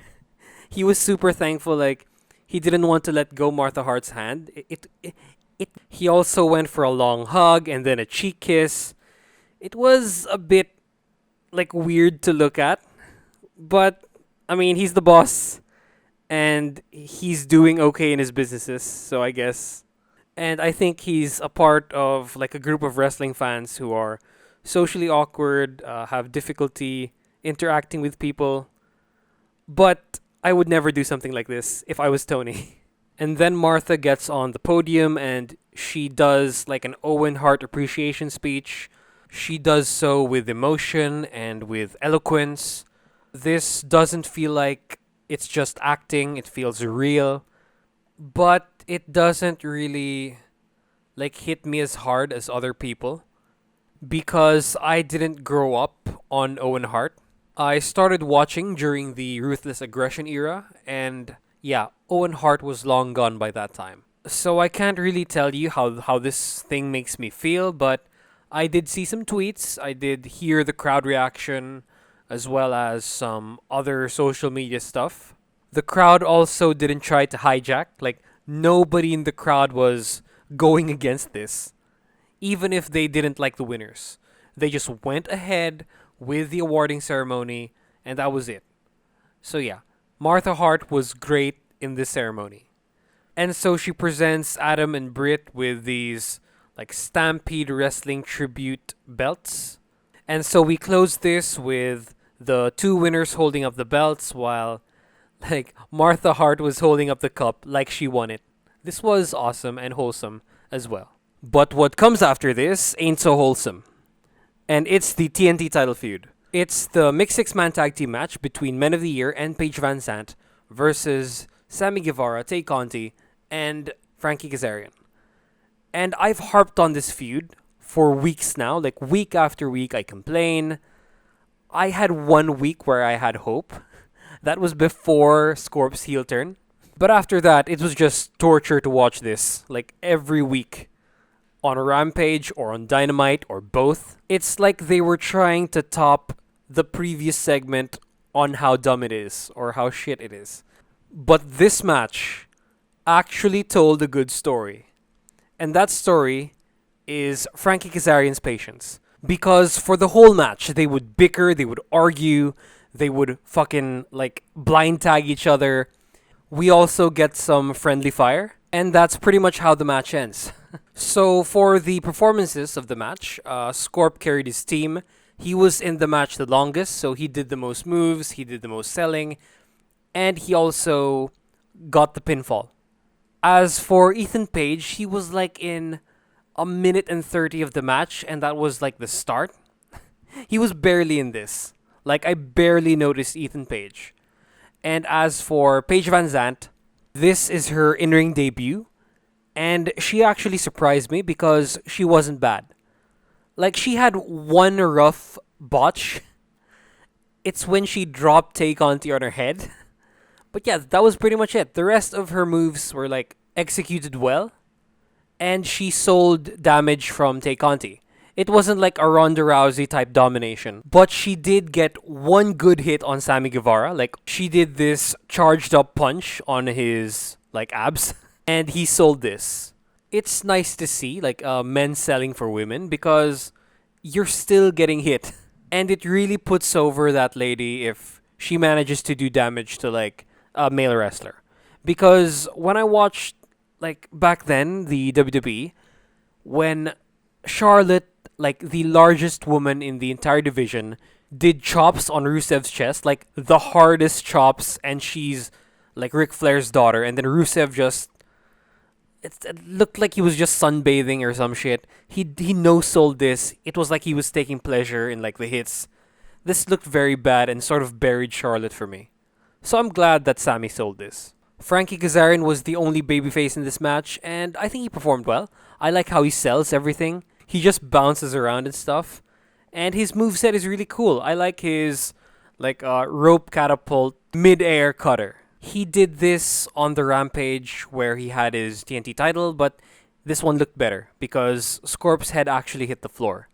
He was super thankful, like he didn't want to let go Martha Hart's hand. He also went for a long hug and then a cheek kiss. It was a bit like weird to look at, but I mean, he's the boss and he's doing okay in his businesses, so I guess. And I think he's a part of like a group of wrestling fans who are socially awkward, have difficulty interacting with people. But I would never do something like this if I was Tony. And then Martha gets on the podium and she does like an Owen Hart appreciation speech. She does so with emotion and with eloquence. This doesn't feel like it's just acting, it feels real. But it doesn't really like hit me as hard as other people because I didn't grow up on Owen Hart. I started watching during the Ruthless Aggression era, and yeah, Owen Hart was long gone by that time. So I can't really tell you how this thing makes me feel, but I did see some tweets, I did hear the crowd reaction, as well as some other social media stuff. The crowd also didn't try to hijack, like nobody in the crowd was going against this, even if they didn't like the winners. They just went ahead with the awarding ceremony, and that was it. So yeah, Martha Hart was great in this ceremony. And so she presents Adam and Britt with these like Stampede Wrestling tribute belts. And so we close this with the two winners holding up the belts while like Martha Hart was holding up the cup like she won it. This was awesome and wholesome as well. But what comes after this ain't so wholesome. And it's the TNT title feud. It's the mixed six-man tag team match between Men of the Year and Paige Van Zant versus Sammy Guevara, Tay Conti, and Frankie Kazarian. And I've harped on this feud for weeks now. Like week after week I complain. I had 1 week where I had hope That was before Scorp's heel turn. But after that, it was just torture to watch this, like every week. On a Rampage or on Dynamite or both. It's like they were trying to top the previous segment on how dumb it is or how shit it is. But this match actually told a good story. And that story is Frankie Kazarian's patience. Because for the whole match, they would bicker, they would argue, they would fucking like blind tag each other. We also get some friendly fire. And that's pretty much how the match ends. So for the performances of the match, Scorp carried his team. He was in the match the longest, so he did the most moves, he did the most selling, and he also got the pinfall. As for Ethan Page, he was like in a minute and 30 of the match, and that was like the start. He was barely in this. Like, I barely noticed Ethan Page. And as for Paige Van Zant, this is her in-ring debut, and she actually surprised me because she wasn't bad. Like, she had one rough botch. It's when she dropped Conti on her head. But yeah, that was pretty much it. The rest of her moves were like executed well, and she sold damage from Conti. It wasn't like a Ronda Rousey type domination, but she did get one good hit on Sammy Guevara. Like, she did this charged up punch on his like abs, and he sold this. It's nice to see like men selling for women because you're still getting hit, and it really puts over that lady if she manages to do damage to like a male wrestler. Because when I watched like back then the WWE, when Charlotte, like the largest woman in the entire division, did chops on Rusev's chest, like the hardest chops, and she's like Ric Flair's daughter, and then Rusev just it looked like he was just sunbathing or some shit. He no-sold this. It was like he was taking pleasure in like the hits. This looked very bad and sort of buried Charlotte for me. So I'm glad that Sammy sold this. Frankie Kazarian was the only babyface in this match, and I think he performed well. I like how he sells everything. He just bounces around and stuff. And his moveset is really cool. I like his like rope catapult mid-air cutter. He did this on the Rampage where he had his TNT title, but this one looked better because Scorp's head actually hit the floor.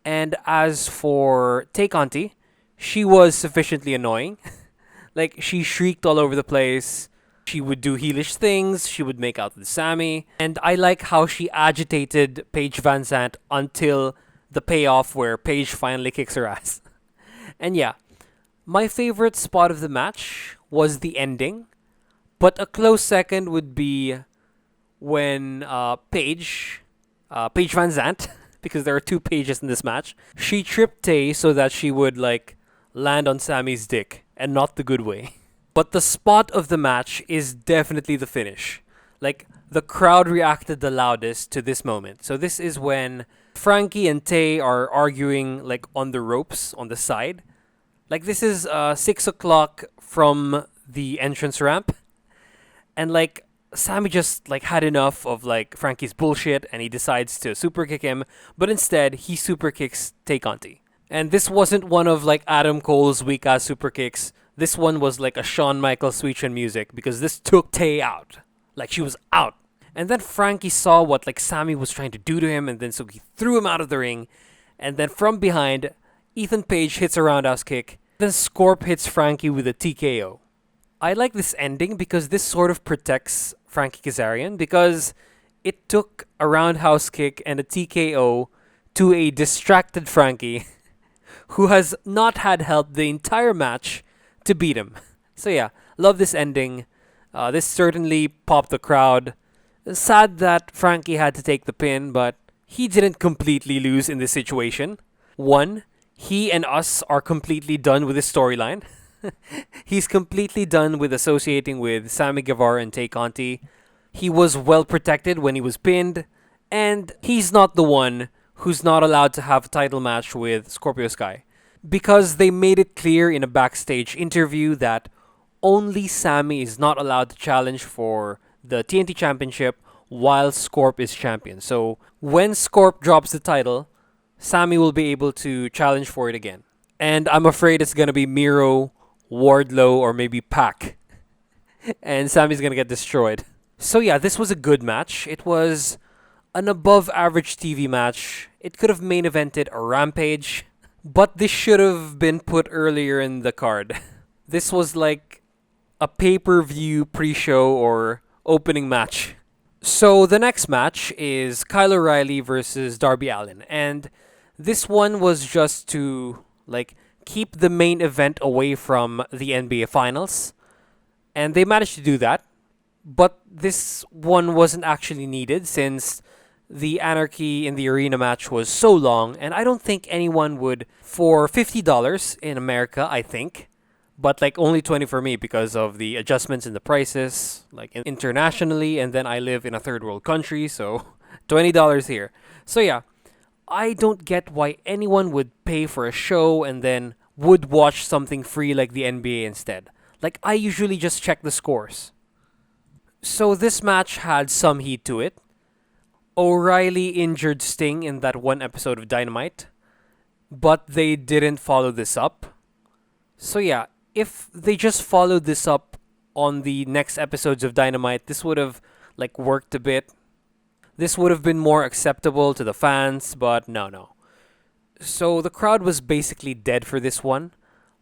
And as for Conti, she was sufficiently annoying. Like, she shrieked all over the place. She would do heelish things. She would make out with Sammy. And I like how she agitated Paige Van Zant until the payoff where Paige finally kicks her ass. And yeah, my favorite spot of the match was the ending. But a close second would be when Paige Van Zant, because there are two Pages in this match, she tripped Tay so that she would like land on Sammy's dick, and not the good way. But the spot of the match is definitely the finish. Like, the crowd reacted the loudest to this moment. So this is when Frankie and Tay are arguing like on the ropes on the side. Like, this is 6 o'clock from the entrance ramp. And like, Sammy just like had enough of like Frankie's bullshit, and he decides to super kick him. But instead, he super kicks Conti. And this wasn't one of like Adam Cole's weak ass super kicks. This one was like a Shawn Michaels sweet chin music because this took Tay out. Like, she was out. And then Frankie saw what like Sammy was trying to do to him, and then so he threw him out of the ring. And then from behind, Ethan Page hits a roundhouse kick. Then Scorp hits Frankie with a TKO. I like this ending because this sort of protects Frankie Kazarian because it took a roundhouse kick and a TKO to a distracted Frankie who has not had help the entire match to beat him. So yeah, love this ending. This certainly popped the crowd. Sad that Frankie had to take the pin, but he didn't completely lose in this situation. One, he and us are completely done with his storyline. He's completely done with associating with Sammy Guevara and Conti. He was well protected when he was pinned, and he's not the one who's not allowed to have a title match with Scorpio Sky. Because they made it clear in a backstage interview that only Sammy is not allowed to challenge for the TNT Championship while Scorp is champion. So when Scorp drops the title, Sammy will be able to challenge for it again. And I'm afraid it's going to be Miro Wardlow or maybe Pac. And Sammy's gonna get destroyed. So yeah, this was a good match. It was an above average TV match. It could have main evented a Rampage, but this should have been put earlier in the card. This was like a pay-per-view pre-show or opening match. So the next match is Kyle O'Reilly versus Darby Allin, and this one was just to like keep the main event away from the NBA Finals, and they managed to do that. But this one wasn't actually needed since the Anarchy in the arena match was so long, and I don't think anyone would for $50 in America, I think. But like only 20 for me because of the adjustments in the prices, like internationally, and then I live in a third world country, so $20 here. So yeah, I don't get why anyone would pay for a show and then would watch something free like the NBA instead. Like I usually just check the scores. So this match had some heat to it. O'Reilly injured Sting in that one episode of Dynamite, but they didn't follow this up. So yeah, if they just followed this up on the next episodes of Dynamite, this would have like worked a bit. This would have been more acceptable to the fans, but no. So the crowd was basically dead for this one,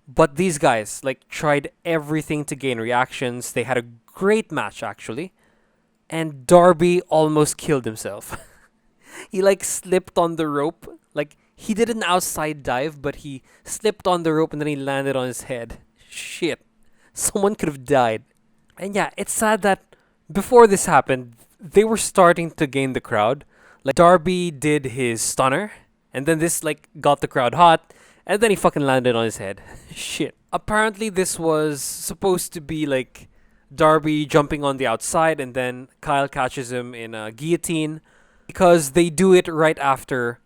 but these guys like tried everything to gain reactions. They had a great match actually, and Darby almost killed himself. He like slipped on the rope. Like he did an outside dive, but he slipped on the rope and then he landed on his head. Shit. Someone could have died. And yeah, it's sad that before this happened, they were starting to gain the crowd. Like Darby did his stunner, and then this like got the crowd hot, and then he fucking landed on his head. Shit. Apparently this was supposed to be like Darby jumping on the outside and then Kyle catches him in a guillotine because they do it right after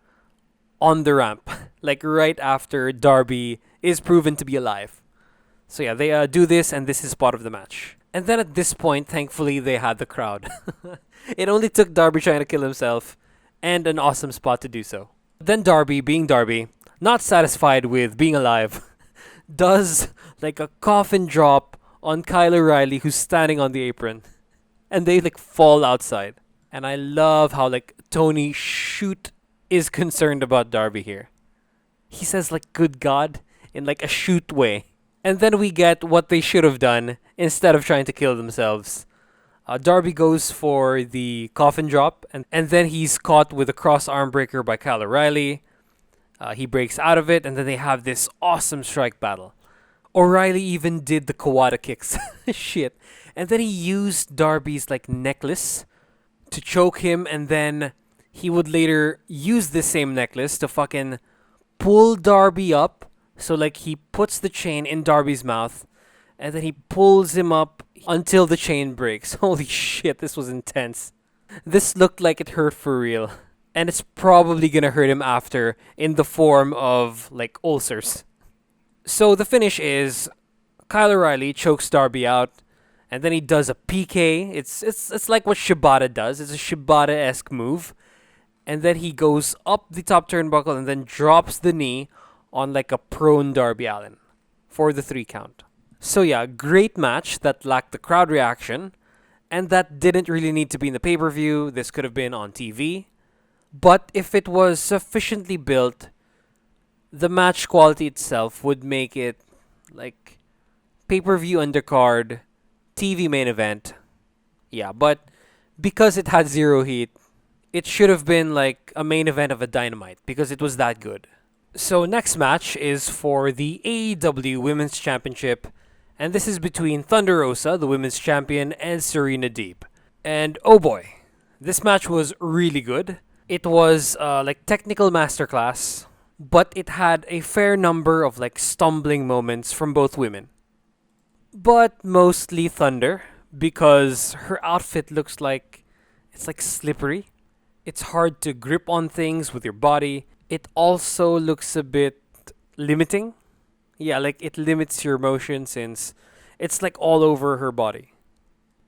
on the ramp. Like right after Darby is proven to be alive. So yeah, they do this, and this is part of the match. And then at this point, thankfully, they had the crowd. It only took Darby trying to kill himself, and an awesome spot to do so. Then Darby, being Darby, not satisfied with being alive, does like a coffin drop on Kyle O'Reilly, who's standing on the apron. And they like fall outside. And I love how like Tony Shoot is concerned about Darby here. He says like, good God, in like a shoot way. And then we get what they should have done instead of trying to kill themselves. Darby goes for the coffin drop, and then he's caught with a cross arm breaker by Kyle O'Reilly. He breaks out of it, and then they have this awesome strike battle. O'Reilly even did the Kawada kicks. Shit. And then he used Darby's like necklace to choke him, and then he would later use this same necklace to fucking pull Darby up. So like he puts the chain in Darby's mouth, and then he pulls him up until the chain breaks. Holy shit, this was intense. This looked like it hurt for real. And it's probably gonna hurt him after in the form of like ulcers. So the finish is Kyle O'Reilly chokes Darby out, and then he does a PK. It's like what Shibata does. It's a Shibata-esque move. And then he goes up the top turnbuckle and then drops the knee on like a prone Darby Allin for the 3 count. So yeah, great match that lacked the crowd reaction, and that didn't really need to be in the pay-per-view. This could have been on TV. But if it was sufficiently built, the match quality itself would make it like pay-per-view undercard, TV main event. Yeah, but because it had zero heat, it should have been like a main event of a Dynamite because it was that good. So next match is for the AEW Women's Championship, and this is between Thunder Rosa, the Women's Champion, and Serena Deeb. And oh boy, this match was really good. It was like technical masterclass, but it had a fair number of like stumbling moments from both women. But mostly Thunder, because her outfit looks like it's like slippery. It's hard to grip on things with your body. It also looks a bit limiting. Yeah, like it limits your motion since it's like all over her body.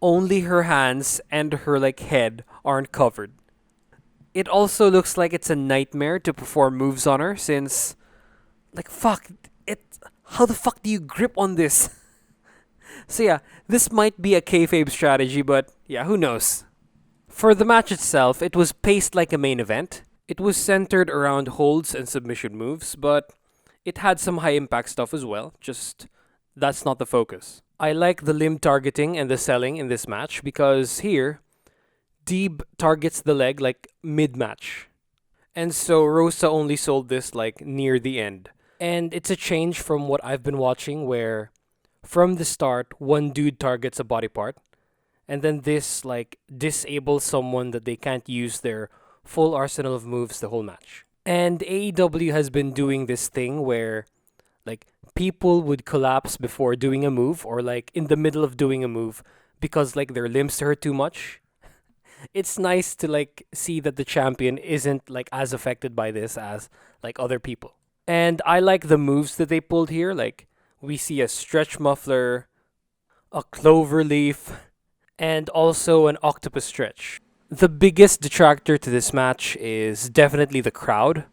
Only her hands and her like head aren't covered. It also looks like it's a nightmare to perform moves on her since like fuck, it How the fuck do you grip on this? So yeah, this might be a kayfabe strategy, but yeah, who knows? For the match itself, it was paced like a main event. It was centered around holds and submission moves, but it had some high impact stuff as well, just that's not the focus. I like the limb targeting and the selling in this match because here, Deeb targets the leg like mid-match. And so Rosa only sold this like near the end. And it's a change from what I've been watching where from the start, one dude targets a body part, and then this like disables someone that they can't use their full arsenal of moves the whole match. And AEW has been doing this thing where like people would collapse before doing a move or like in the middle of doing a move because like their limbs hurt too much. It's nice to like see that the champion isn't like as affected by this as like other people. And I like the moves that they pulled here. Like we see a stretch muffler, a clover leaf, and also an octopus stretch. The biggest detractor to this match is definitely the crowd.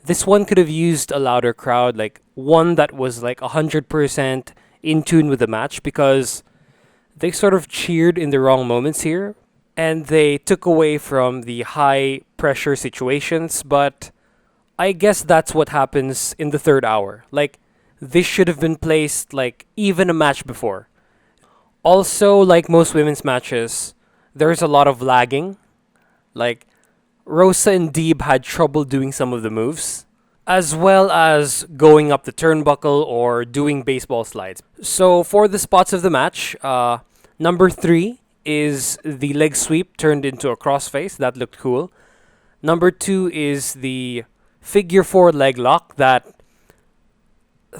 This one could have used a louder crowd, like one that was like 100% in tune with the match because they sort of cheered in the wrong moments here and they took away from the high pressure situations, but I guess that's what happens in the third hour. Like this should have been placed like even a match before. Also, like most women's matches, there's a lot of lagging. Like Rosa and Deeb had trouble doing some of the moves, as well as going up the turnbuckle or doing baseball slides. So for the spots of the match, number 3 is the leg sweep turned into a crossface. That looked cool. Number 2 is the figure 4 leg lock that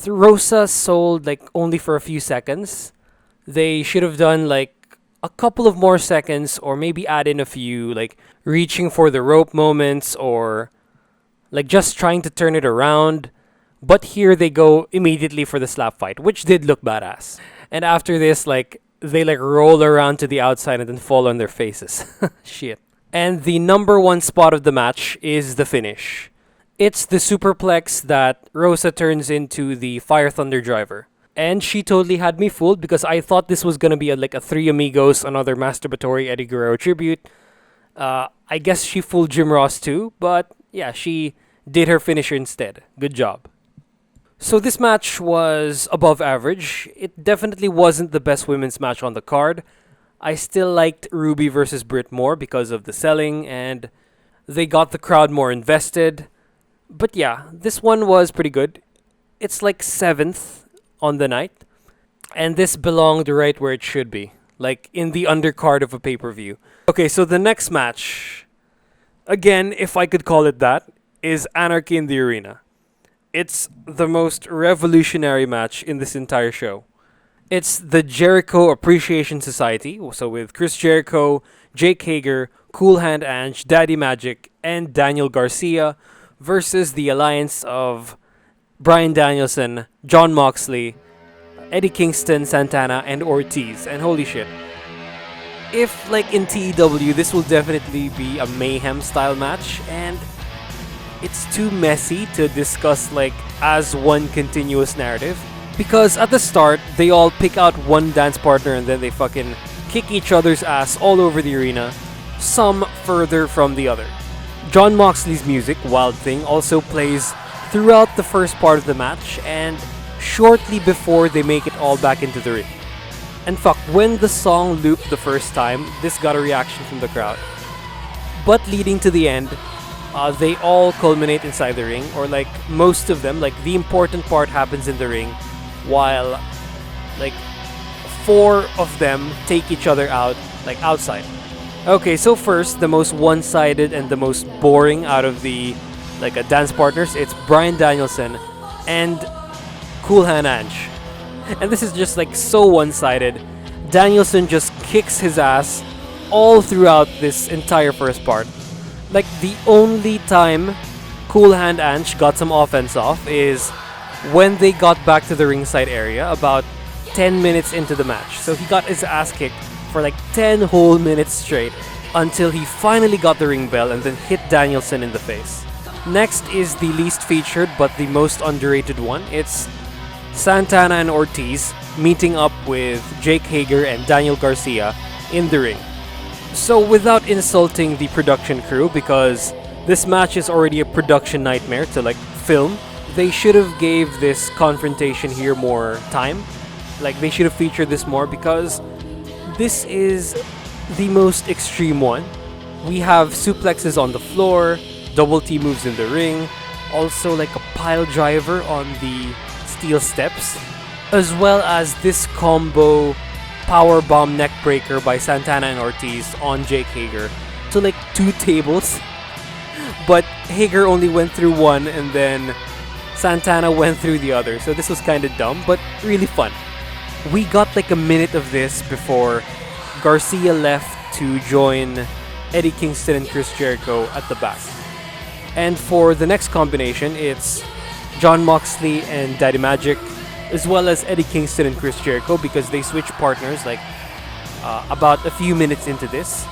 Rosa sold like only for a few seconds. They should have done like a couple of more seconds or maybe add in a few like reaching for the rope moments or like just trying to turn it around. But here they go immediately for the slap fight, which did look badass. And after this, like they like roll around to the outside and then fall on their faces. Shit. And the number 1 spot of the match is the finish. It's the superplex that Rosa turns into the Fire Thunder driver. And she totally had me fooled because I thought this was going to be like a Three Amigos, another masturbatory Eddie Guerrero tribute. I guess she fooled Jim Ross too, but yeah, she did her finisher instead. Good job. So this match was above average. It definitely wasn't the best women's match on the card. I still liked Ruby versus Britt more because of the selling and they got the crowd more invested. But yeah, this one was pretty good. It's like 7th on the night. And this belonged right where it should be. Like in the undercard of a pay-per-view. Okay, so the next match, again, if I could call it that, is Anarchy in the Arena. It's the most revolutionary match in this entire show. It's the Jericho Appreciation Society, so with Chris Jericho, Jake Hager, Cool Hand Ange, Daddy Magic, and Daniel Garcia versus the alliance of Bryan Danielson, Jon Moxley, Eddie Kingston, Santana, and Ortiz. And holy shit. If, like in TEW, this will definitely be a mayhem style match, and it's too messy to discuss like as one continuous narrative. Because at the start, they all pick out one dance partner and then they fucking kick each other's ass all over the arena, some further from the other. Jon Moxley's music, Wild Thing, also plays throughout the first part of the match and shortly before they make it all back into the ring. And fuck, when the song looped the first time, this got a reaction from the crowd. But leading to the end, they all culminate inside the ring, or like most of them, like the important part happens in the ring, while like 4 of them take each other out, like outside. Okay, so first, the most one-sided and the most boring out of the like dance partners, it's Bryan Danielson and Cool Hand Ange. And this is just like so one-sided. Danielson just kicks his ass all throughout this entire first part. Like the only time Cool Hand Ange got some offense off is when they got back to the ringside area about 10 minutes into the match. So he got his ass kicked for like 10 whole minutes straight until he finally got the ring bell and then hit Danielson in the face. Next is the least featured but the most underrated one. It's Santana and Ortiz meeting up with Jake Hager and Daniel Garcia in the ring. So without insulting the production crew, because this match is already a production nightmare to like film, they should have gave this confrontation here more time. Like they should have featured this more because this is the most extreme one. We have suplexes on the floor, double T moves in the ring, also like a pile driver on the steel steps, as well as this combo powerbomb neckbreaker by Santana and Ortiz on Jake Hager to like 2 tables. But Hager only went through one and then Santana went through the other. So this was kind of dumb, but really fun. We got like a minute of this before Garcia left to join Eddie Kingston and Chris Jericho at the back. And for the next combination, it's Jon Moxley and Daddy Magic, as well as Eddie Kingston and Chris Jericho, because they switched partners like about a few minutes into this.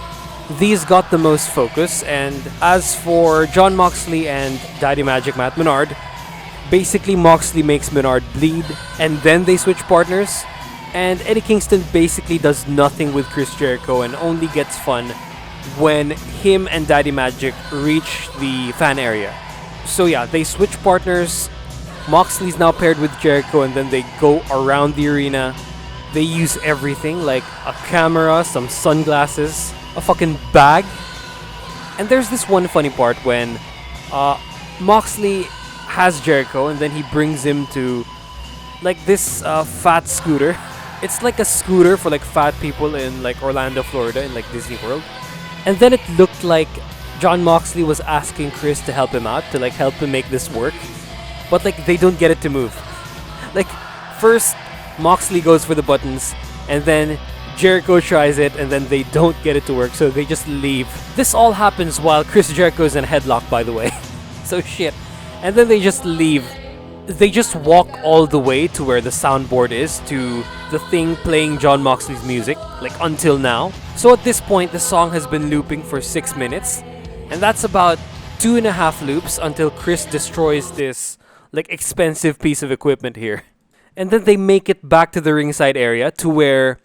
These got the most focus, and as for Jon Moxley and Daddy Magic Matt Menard, basically Moxley makes Menard bleed, and then they switch partners, and Eddie Kingston basically does nothing with Chris Jericho and only gets fun when him and Daddy Magic reach the fan area. So yeah, they switch partners. Moxley's now paired with Jericho, and then they go around the arena. They use everything, like a camera, some sunglasses, a fucking bag. And there's this one funny part when Moxley has Jericho, and then he brings him to like this fat scooter. It's like a scooter for like fat people in like Orlando, Florida, in like Disney World. And then it looked like Jon Moxley was asking Chris to help him out, to like help him make this work. But like they don't get it to move. Like first Moxley goes for the buttons, and then Jericho tries it, and then they don't get it to work, so they just leave. This all happens while Chris Jericho is in a headlock, by the way. So shit. And then they just leave. They just walk all the way to where the soundboard is, to the thing playing Jon Moxley's music, like until now. So at this point, the song has been looping for 6 minutes, and that's about 2.5 loops until Chris destroys this like expensive piece of equipment here. And then they make it back to the ringside area to where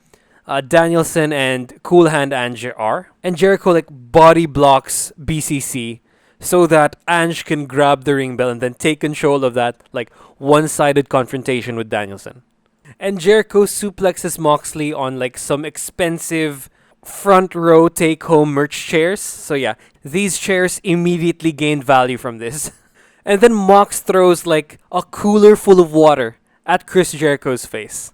Danielson and Cool Hand Ange are. And Jericho like body blocks BCC so that Ange can grab the ring bell and then take control of that like one-sided confrontation with Danielson. And Jericho suplexes Moxley on like some expensive front row take-home merch chairs. So yeah, these chairs immediately gained value from this. And then Mox throws like a cooler full of water at Chris Jericho's face.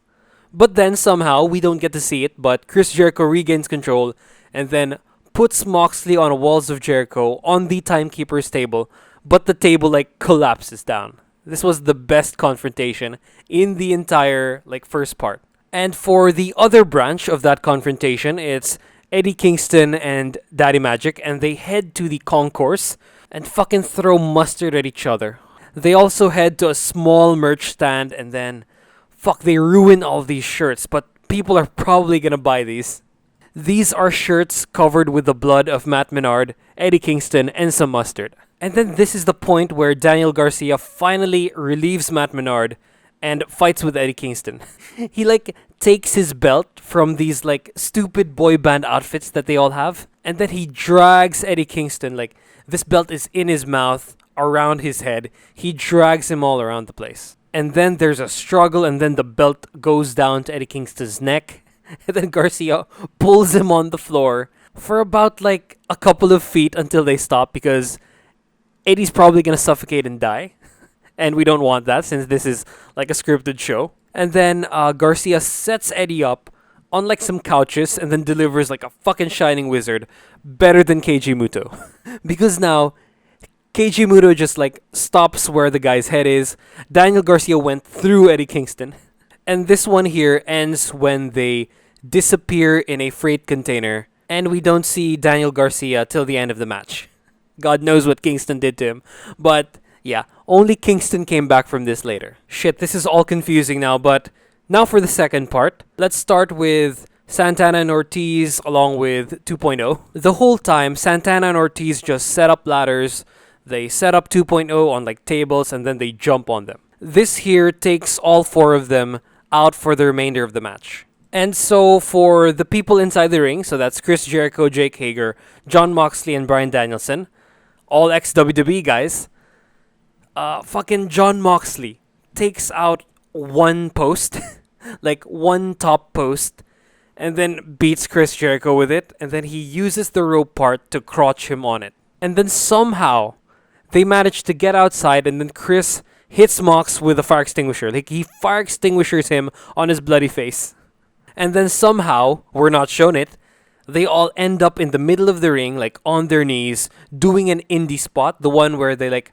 But then somehow, we don't get to see it, but Chris Jericho regains control and then puts Moxley on walls of Jericho on the timekeeper's table, but the table like collapses down. This was the best confrontation in the entire like first part. And for the other branch of that confrontation, it's Eddie Kingston and Daddy Magic, and they head to the concourse and fucking throw mustard at each other. They also head to a small merch stand, and then they ruin all these shirts, but people are probably gonna buy these. These are shirts covered with the blood of Matt Menard, Eddie Kingston, and some mustard. And then this is the point where Daniel Garcia finally relieves Matt Menard and fights with Eddie Kingston. He like takes his belt from these like stupid boy band outfits that they all have, and then he drags Eddie Kingston, like this belt is in his mouth, around his head. He drags him all around the place. And then there's a struggle, and then the belt goes down to Eddie Kingston's neck. And then Garcia pulls him on the floor for about like a couple of feet until they stop, because Eddie's probably gonna suffocate and die. And we don't want that since this is like a scripted show. And then Garcia sets Eddie up on like some couches and then delivers like a fucking Shining Wizard better than Keiji Muto. Because now Keiji Muto just like stops where the guy's head is. Daniel Garcia went through Eddie Kingston. And this one here ends when they disappear in a freight container and we don't see Daniel Garcia till the end of the match. God knows what Kingston did to him. But yeah, only Kingston came back from this later. Shit, this is all confusing now, but now for the second part. Let's start with Santana and Ortiz along with 2.0. The whole time, Santana and Ortiz just set up ladders. They set up 2.0 on like tables and then they jump on them. this here takes all four of them out for the remainder of the match. And so for the people inside the ring, so that's Chris Jericho, Jake Hager, Jon Moxley, and Bryan Danielson, all ex-WWE guys, fucking Jon Moxley takes out one post, like one top post, and then beats Chris Jericho with it, and then he uses the rope part to crotch him on it. And then somehow, they manage to get outside, and then Chris hits Mox with a fire extinguisher. Like, he fire extinguishers him on his bloody face. And then somehow, we're not shown it, they all end up in the middle of the ring, like on their knees, doing an indie spot, the one where they like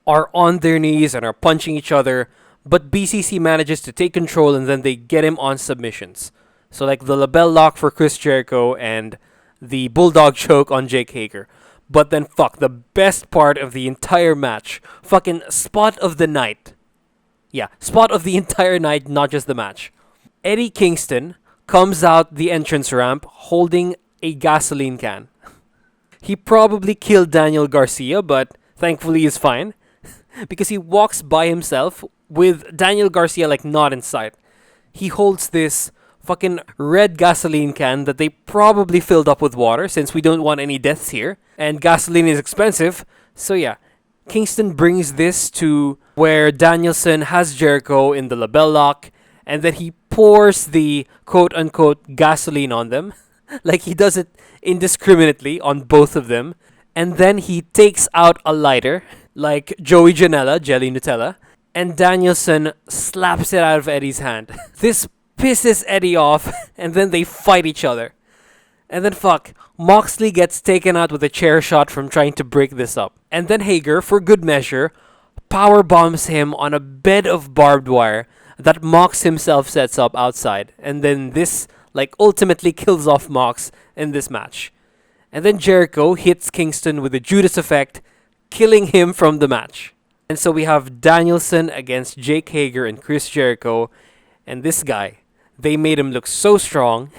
are on their knees and are punching each other, but BCC manages to take control and then they get him on submissions. So like the label lock for Chris Jericho and the bulldog choke on Jake Hager. But then the best part of the entire match, fucking spot of the night. Yeah, spot of the entire night, not just the match. Eddie Kingston comes out the entrance ramp holding a gasoline can. He probably killed Daniel Garcia, but thankfully he's fine. Because he walks by himself with Daniel Garcia like not in sight. He holds this fucking red gasoline can that they probably filled up with water since we don't want any deaths here. And gasoline is expensive. So yeah, Kingston brings this to where Danielson has Jericho in the label lock. And then he pours the quote-unquote gasoline on them. Like he does it indiscriminately on both of them. And then he takes out a lighter, like Joey Janela, Jelly Nutella. And Danielson slaps it out of Eddie's hand. This pisses Eddie off. And then they fight each other. And then Moxley gets taken out with a chair shot from trying to break this up. And then Hager, for good measure, power bombs him on a bed of barbed wire that Mox himself sets up outside. And then this ultimately kills off Mox in this match. And then Jericho hits Kingston with the Judas effect, killing him from the match. And so we have Danielson against Jake Hager and Chris Jericho. And this guy, they made him look so strong.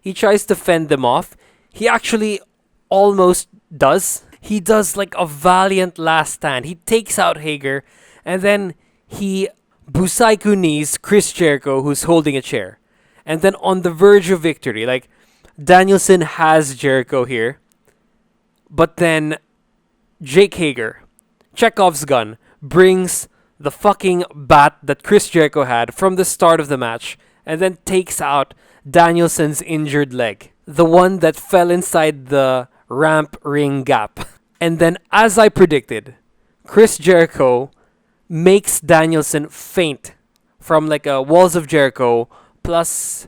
He tries to fend them off. He actually almost does. He does like a valiant last stand. He takes out Hager. And then he Busaiku knees Chris Jericho, who's holding a chair. And then on the verge of victory, like Danielson has Jericho here. But then Jake Hager, Chekhov's gun, brings the fucking bat that Chris Jericho had from the start of the match and then takes out Danielson's injured leg. The one that fell inside the ramp ring gap. And then, as I predicted, Chris Jericho makes Danielson faint from like a Walls of Jericho plus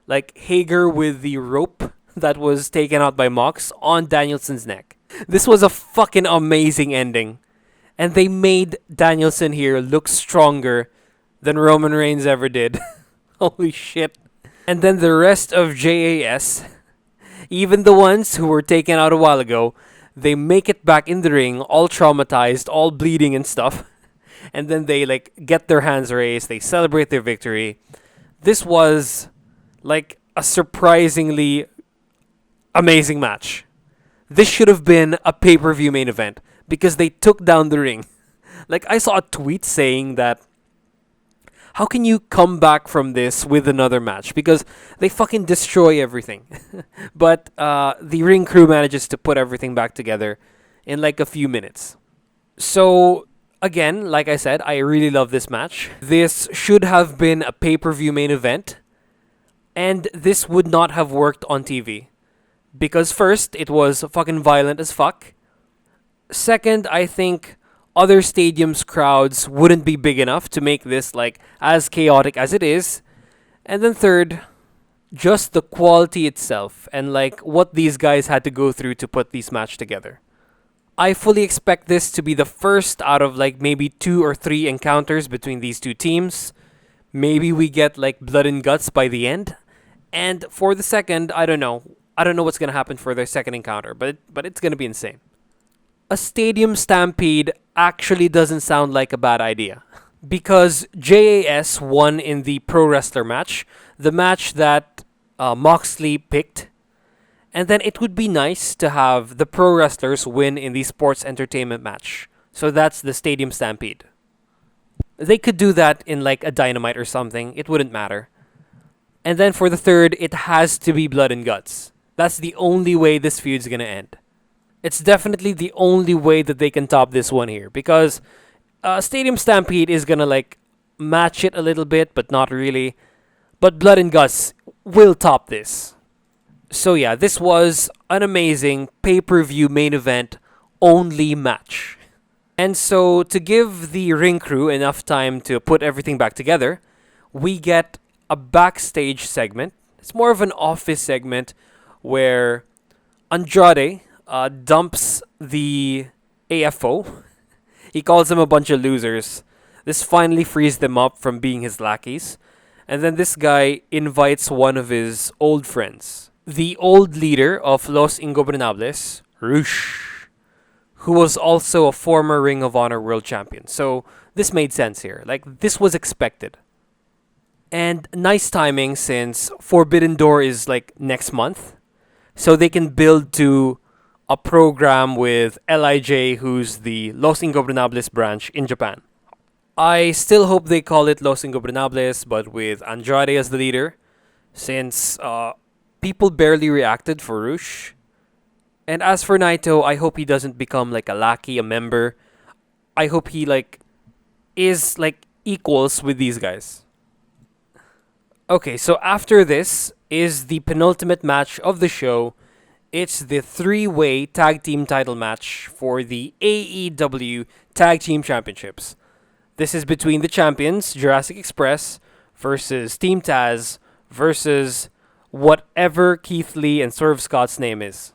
like Hager with the rope that was taken out by Mox on Danielson's neck. This was a fucking amazing ending. And they made Danielson here look stronger than Roman Reigns ever did. Holy shit. And then the rest of JAS, even the ones who were taken out a while ago, they make it back in the ring, all traumatized, all bleeding and stuff. And then they like get their hands raised, they celebrate their victory. This was like a surprisingly amazing match. This should have been a pay-per-view main event because they took down the ring. Like I saw a tweet saying that how can you come back from this with another match? Because they fucking destroy everything. But the ring crew manages to put everything back together in like a few minutes. So again, like I said, I really love this match. This should have been a pay-per-view main event. And this would not have worked on TV. Because first, it was fucking violent as fuck. Second, I think other stadiums' crowds wouldn't be big enough to make this like as chaotic as it is. And then third, just the quality itself and like what these guys had to go through to put this match together. I fully expect this to be the first out of like maybe 2 or 3 encounters between these two teams. Maybe we get like blood and guts by the end. And for the second, I don't know. I don't know what's going to happen for their second encounter, but it's going to be insane. A stadium stampede actually doesn't sound like a bad idea. Because JAS won in the pro wrestler match, the match that Moxley picked. And then it would be nice to have the pro wrestlers win in the sports entertainment match. So that's the stadium stampede. They could do that in like a Dynamite or something. It wouldn't matter. And then for the third, it has to be blood and guts. That's the only way this feud's gonna end. It's definitely the only way that they can top this one here, because Stadium Stampede is gonna like match it a little bit, but not really. But blood and guts will top this. So yeah, this was an amazing pay-per-view main event only match. And so to give the ring crew enough time to put everything back together, we get a backstage segment. It's more of an office segment where Andrade dumps the AFO. He calls them a bunch of losers. This finally frees them up from being his lackeys. And then this guy invites one of his old friends, the old leader of Los Ingobernables, Rush, who was also a former Ring of Honor World Champion. So this made sense here. Like, this was expected. And nice timing, since Forbidden Door is like next month. So they can build to a program with LIJ, who's the Los Ingobernables branch in Japan. I still hope they call it Los Ingobernables, but with Andrade as the leader, since people barely reacted for Rush. And as for Naito, I hope he doesn't become like a lackey, a member. I hope he like is like equals with these guys. Okay, so after this is the penultimate match of the show. It's the three-way tag team title match for the AEW Tag Team Championships. This is between the champions, Jurassic Express, versus Team Taz, versus whatever Keith Lee and Swerve Scott's name is.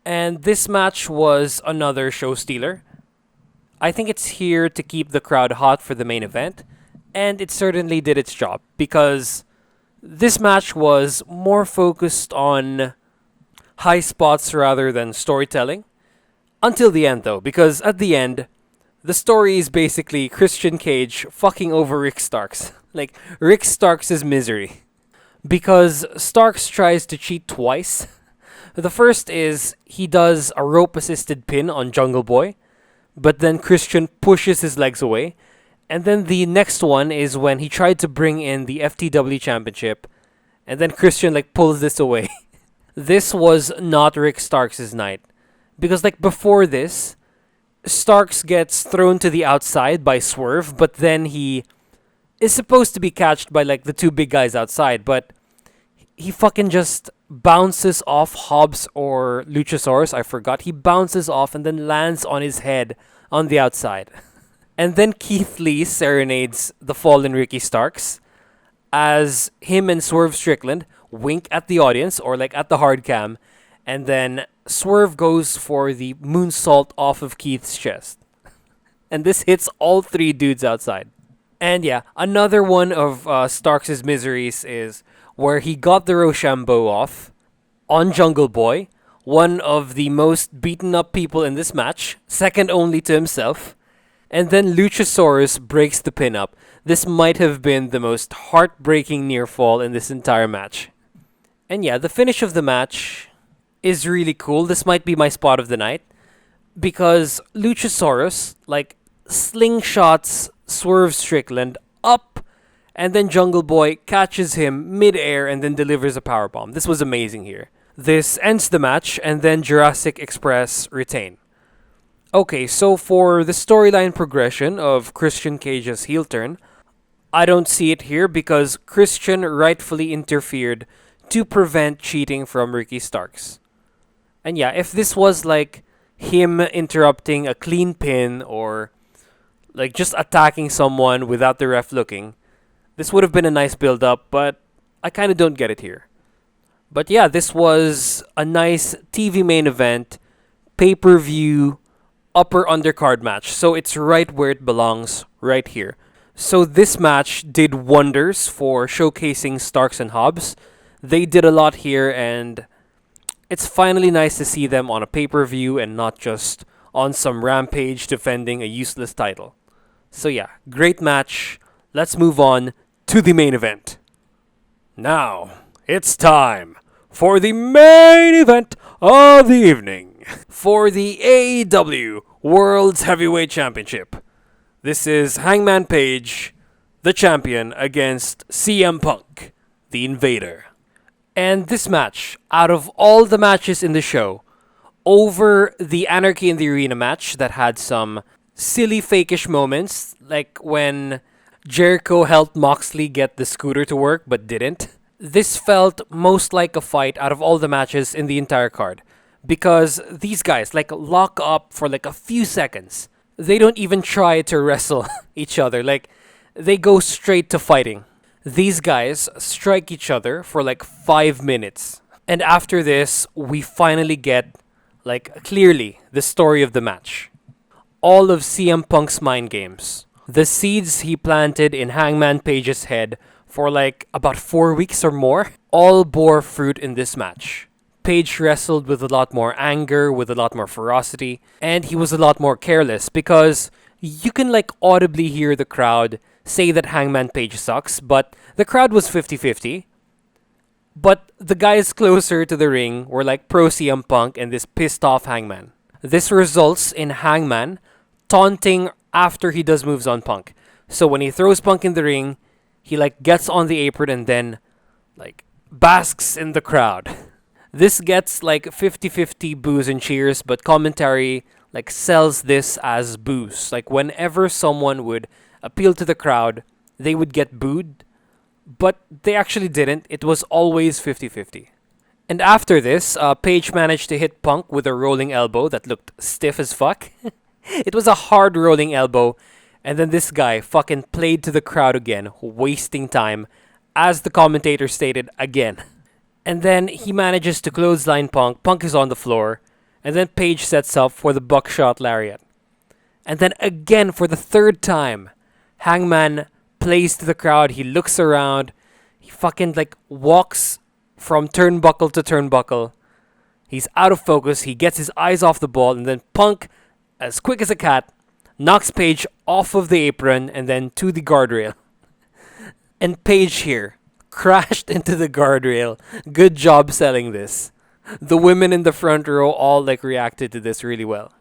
And this match was another show stealer. I think it's here to keep the crowd hot for the main event, and it certainly did its job, because this match was more focused on high spots rather than storytelling. Until the end, though, because at the end, the story is basically Christian Cage fucking over Rick Starks. Like, Rick Starks' misery. Because Starks tries to cheat twice. The first is he does a rope-assisted pin on Jungle Boy, but then Christian pushes his legs away. And then the next one is when he tried to bring in the FTW Championship, and then Christian like pulls this away. This was not Rick Starks' night. Because like before this, Starks gets thrown to the outside by Swerve, but then he is supposed to be catched by like the two big guys outside, but he fucking just bounces off Hobbs or Luchasaurus, I forgot. He bounces off and then lands on his head on the outside. And then Keith Lee serenades the fallen Ricky Starks as him and Swerve Strickland wink at the audience, or like at the hard cam, and then Swerve goes for the moonsault off of Keith's chest. And this hits all three dudes outside. And yeah, another one of Starks' miseries is where he got the Rochambeau off on Jungle Boy, one of the most beaten up people in this match, second only to himself. And then Luchasaurus breaks the pin up. This might have been the most heartbreaking near fall in this entire match. And yeah, the finish of the match is really cool. This might be my spot of the night, because Luchasaurus like slingshots Swerve Strickland up, and then Jungle Boy catches him mid-air and then delivers a powerbomb. This was amazing here. This ends the match, and then Jurassic Express retain. Okay, so for the storyline progression of Christian Cage's heel turn, I don't see it here because Christian rightfully interfered to prevent cheating from Ricky Starks. And yeah, if this was like him interrupting a clean pin or like just attacking someone without the ref looking, this would have been a nice build-up, but I kind of don't get it here. But yeah, this was a nice TV main event, pay-per-view, upper undercard match. So it's right where it belongs, right here. So this match did wonders for showcasing Starks and Hobbs. They did a lot here, and it's finally nice to see them on a pay-per-view and not just on some Rampage defending a useless title. So yeah, great match. Let's move on to the main event. Now, it's time for the main event of the evening. For the AEW World's Heavyweight Championship. This is Hangman Page, the champion, against CM Punk, the Invader. And this match, out of all the matches in the show, over the Anarchy in the Arena match that had some silly fakish moments, like when Jericho helped Moxley get the scooter to work but didn't. This felt most like a fight out of all the matches in the entire card. Because these guys like lock up for like a few seconds. They don't even try to wrestle each other. Like they go straight to fighting. These guys strike each other for like 5 minutes. And after this, we finally get like clearly the story of the match. All of CM Punk's mind games. The seeds he planted in Hangman Page's head for like about 4 weeks or more all bore fruit in this match. Page wrestled with a lot more anger, with a lot more ferocity, and he was a lot more careless because you can like audibly hear the crowd say that Hangman Page sucks, but the crowd was 50-50. But the guys closer to the ring were like pro CM Punk and this pissed off Hangman. This results in Hangman taunting after he does moves on Punk. So when he throws Punk in the ring, he like gets on the apron and then like basks in the crowd. This gets like 50-50 boos and cheers, but commentary like sells this as boos. Like whenever someone would appeal to the crowd, they would get booed, but they actually didn't. It was always 50-50. And after this, Paige managed to hit Punk with a rolling elbow that looked stiff as fuck. It was a hard rolling elbow, and then this guy fucking played to the crowd again, wasting time, as the commentator stated again. And then he manages to clothesline Punk. Punk is on the floor, and then Paige sets up for the buckshot lariat. And then again for the third time, Hangman plays to the crowd. He looks around. He fucking like walks from turnbuckle to turnbuckle. He's out of focus. He gets his eyes off the ball, and then Punk, as quick as a cat, knocks Paige off of the apron and then to the guardrail. And Paige here crashed into the guardrail. Good job selling this. The women in the front row all like reacted to this really well.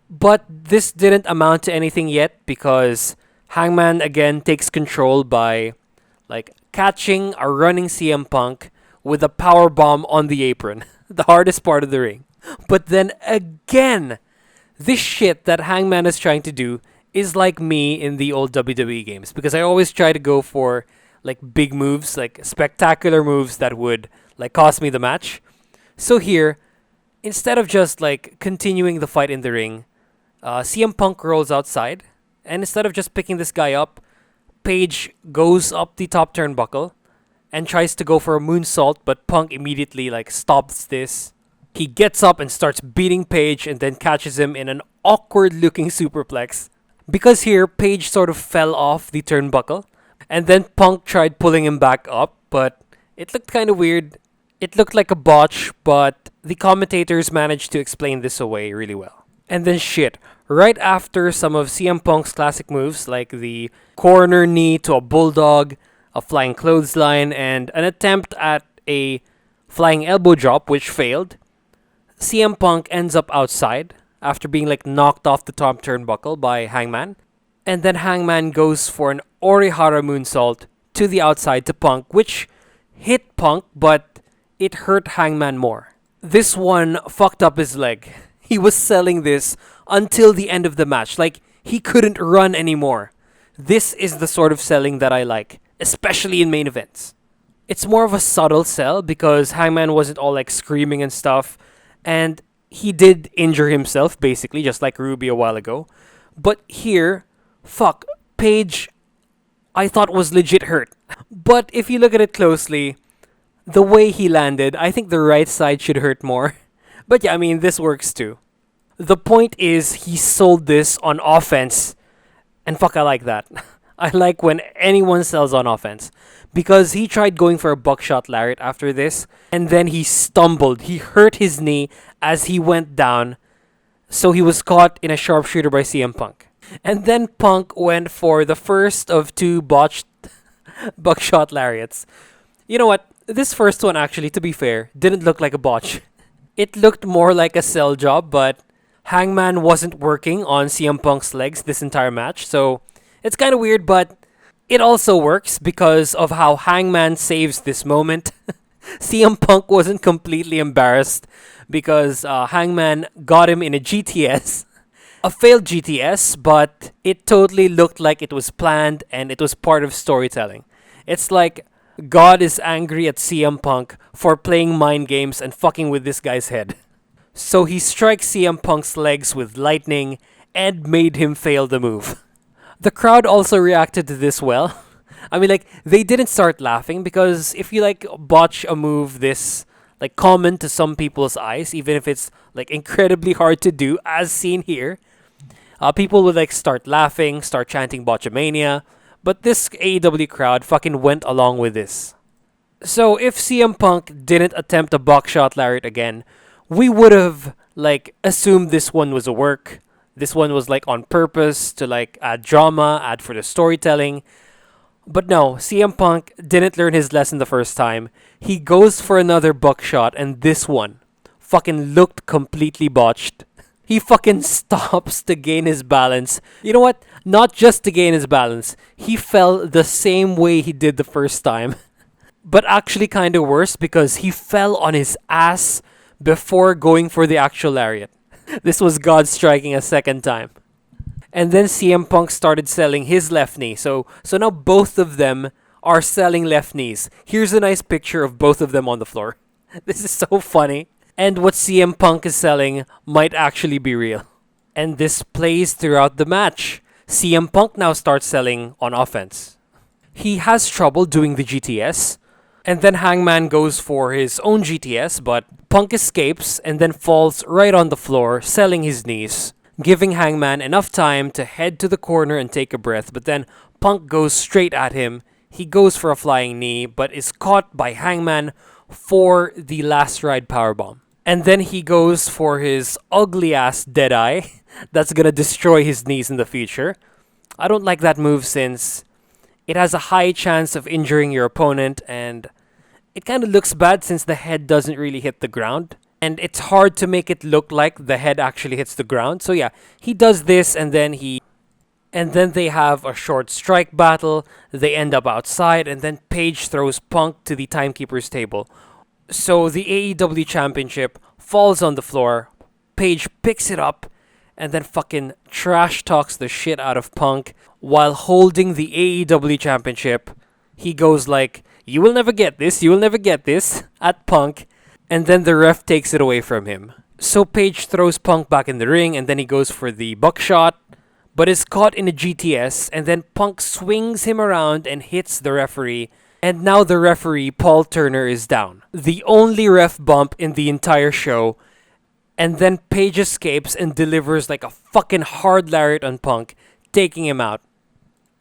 But this didn't amount to anything yet because Hangman again takes control by like catching a running CM Punk with a power bomb on the apron. The hardest part of the ring. But then again, this shit that Hangman is trying to do is like me in the old WWE games, because I always try to go for like big moves, like spectacular moves that would like cost me the match. So here, instead of just like continuing the fight in the ring, CM Punk rolls outside, and instead of just picking this guy up, Paige goes up the top turnbuckle and tries to go for a moonsault, but Punk immediately like stops this. He gets up and starts beating Paige and then catches him in an awkward looking superplex. Because here, Paige sort of fell off the turnbuckle. And then Punk tried pulling him back up, but it looked kind of weird. It looked like a botch, but the commentators managed to explain this away really well. And then shit, right after some of CM Punk's classic moves like the corner knee to a bulldog, a flying clothesline, and an attempt at a flying elbow drop which failed, CM Punk ends up outside after being like knocked off the top turnbuckle by Hangman. And then Hangman goes for an Orihara moonsault to the outside to Punk, which hit Punk, but it hurt Hangman more. This one fucked up his leg. He was selling this until the end of the match. Like, he couldn't run anymore. This is the sort of selling that I like, especially in main events. It's more of a subtle sell because Hangman wasn't all like screaming and stuff. And he did injure himself, basically, just like Ruby a while ago. But here, fuck, Paige, I thought was legit hurt. But if you look at it closely, the way he landed, I think the right side should hurt more. But yeah, I mean, this works too. The point is, he sold this on offense. And fuck, I like that. I like when anyone sells on offense. Because he tried going for a buckshot lariat after this, and then he stumbled. He hurt his knee as he went down, so he was caught in a sharpshooter by CM Punk. And then Punk went for the first of two botched buckshot lariats. You know what? This first one, actually, to be fair, didn't look like a botch. It looked more like a sell job, but Hangman wasn't working on CM Punk's legs this entire match, so It's kind of weird, but it also works because of how Hangman saves this moment. CM Punk wasn't completely embarrassed because Hangman got him in a GTS. A failed GTS, but it totally looked like it was planned and it was part of storytelling. It's like God is angry at CM Punk for playing mind games and fucking with this guy's head. So he strikes CM Punk's legs with lightning and made him fail the move. The crowd also reacted to this well. I mean, like, they didn't start laughing because if you, like, botch a move this, like, common to some people's eyes, even if it's, like, incredibly hard to do, as seen here, people would, like, start laughing, start chanting Botchamania, but this AEW crowd fucking went along with this. So if CM Punk didn't attempt a buckshot lariat again, we would have, like, assumed this one was a work. This one was, like, on purpose to, like, add drama, add for the storytelling. But no, CM Punk didn't learn his lesson the first time. He goes for another buckshot, and this one fucking looked completely botched. He fucking stops to gain his balance. You know what? Not just to gain his balance. He fell the same way he did the first time. But actually kind of worse because he fell on his ass before going for the actual lariat. This was God striking a second time. And then CM Punk started selling his left knee. So now both of them are selling left knees. Here's a nice picture of both of them on the floor. This is so funny. And what CM Punk is selling might actually be real. And this plays throughout the match. CM Punk now starts selling on offense. He has trouble doing the GTS. And then Hangman goes for his own GTS, but Punk escapes and then falls right on the floor, selling his knees, giving Hangman enough time to head to the corner and take a breath, but then Punk goes straight at him. He goes for a flying knee, but is caught by Hangman for the last ride powerbomb. And then he goes for his ugly-ass Deadeye that's gonna destroy his knees in the future. I don't like that move since it has a high chance of injuring your opponent, and it kind of looks bad since the head doesn't really hit the ground. And it's hard to make it look like the head actually hits the ground. So yeah, he does this and then they have a short strike battle. They end up outside and then Paige throws Punk to the timekeeper's table. So the AEW championship falls on the floor. Paige picks it up and then fucking trash talks the shit out of Punk while holding the AEW championship. He goes like, "You will never get this, you will never get this," at Punk. And then the ref takes it away from him. So Paige throws Punk back in the ring and then he goes for the buckshot, but is caught in a GTS, and then Punk swings him around and hits the referee. And now the referee, Paul Turner, is down. The only ref bump in the entire show. And then Paige escapes and delivers like a fucking hard lariat on Punk, taking him out.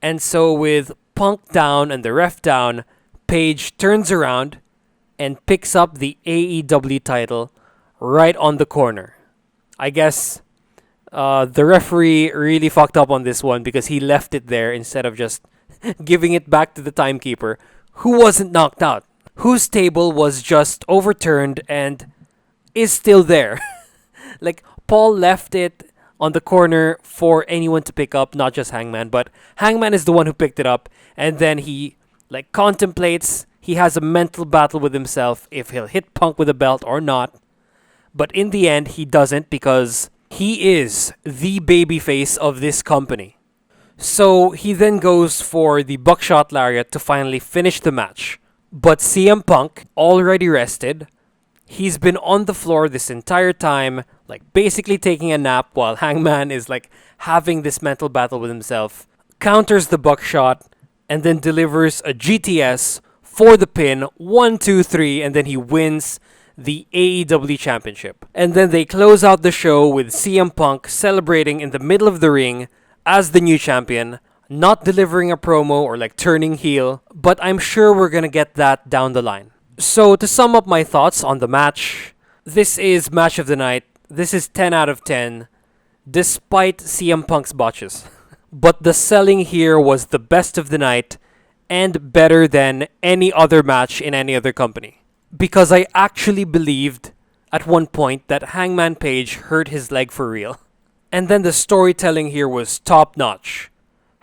And so with Punk down and the ref down, Paige turns around and picks up the AEW title right on the corner. I guess the referee really fucked up on this one because he left it there instead of just giving it back to the timekeeper, who wasn't knocked out, whose table was just overturned and is still there. Like, Paul left it on the corner for anyone to pick up, not just Hangman, but Hangman is the one who picked it up, and then he like contemplates. He has a mental battle with himself if he'll hit Punk with a belt or not. But in the end, he doesn't because he is the babyface of this company. So he then goes for the buckshot lariat to finally finish the match. But CM Punk, already rested, he's been on the floor this entire time, like basically taking a nap while Hangman is like having this mental battle with himself, counters the buckshot, and then delivers a GTS for the pin, 1, 2, 3, and then he wins the AEW Championship. And then they close out the show with CM Punk celebrating in the middle of the ring as the new champion, not delivering a promo or like turning heel, but I'm sure we're gonna get that down the line. So to sum up my thoughts on the match, this is match of the night. This is 10 out of 10, despite CM Punk's botches. But the selling here was the best of the night and better than any other match in any other company. Because I actually believed at one point that Hangman Page hurt his leg for real. And then the storytelling here was top notch.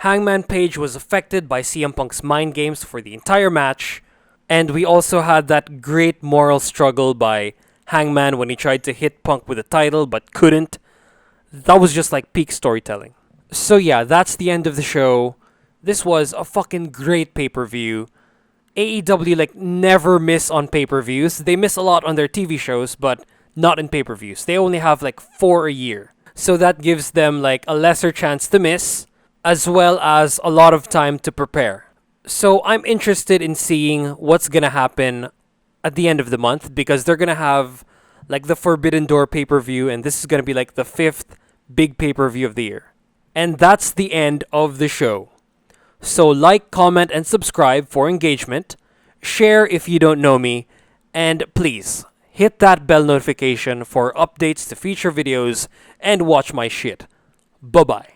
Hangman Page was affected by CM Punk's mind games for the entire match, and we also had that great moral struggle by Hangman when he tried to hit Punk with a title but couldn't. That was just like peak storytelling. So yeah, that's the end of the show. This was a fucking great pay-per-view. AEW like never miss on pay-per-views. They miss a lot on their TV shows, but not in pay-per-views. They only have like 4 a year. So that gives them like a lesser chance to miss, as well as a lot of time to prepare. So I'm interested in seeing what's gonna happen at the end of the month, because they're gonna have like the Forbidden Door pay-per-view, and this is gonna be like the 5th big pay-per-view of the year. And that's the end of the show. So like, comment, and subscribe for engagement. Share if you don't know me. And please, hit that bell notification for updates to future videos and watch my shit. Bye-bye.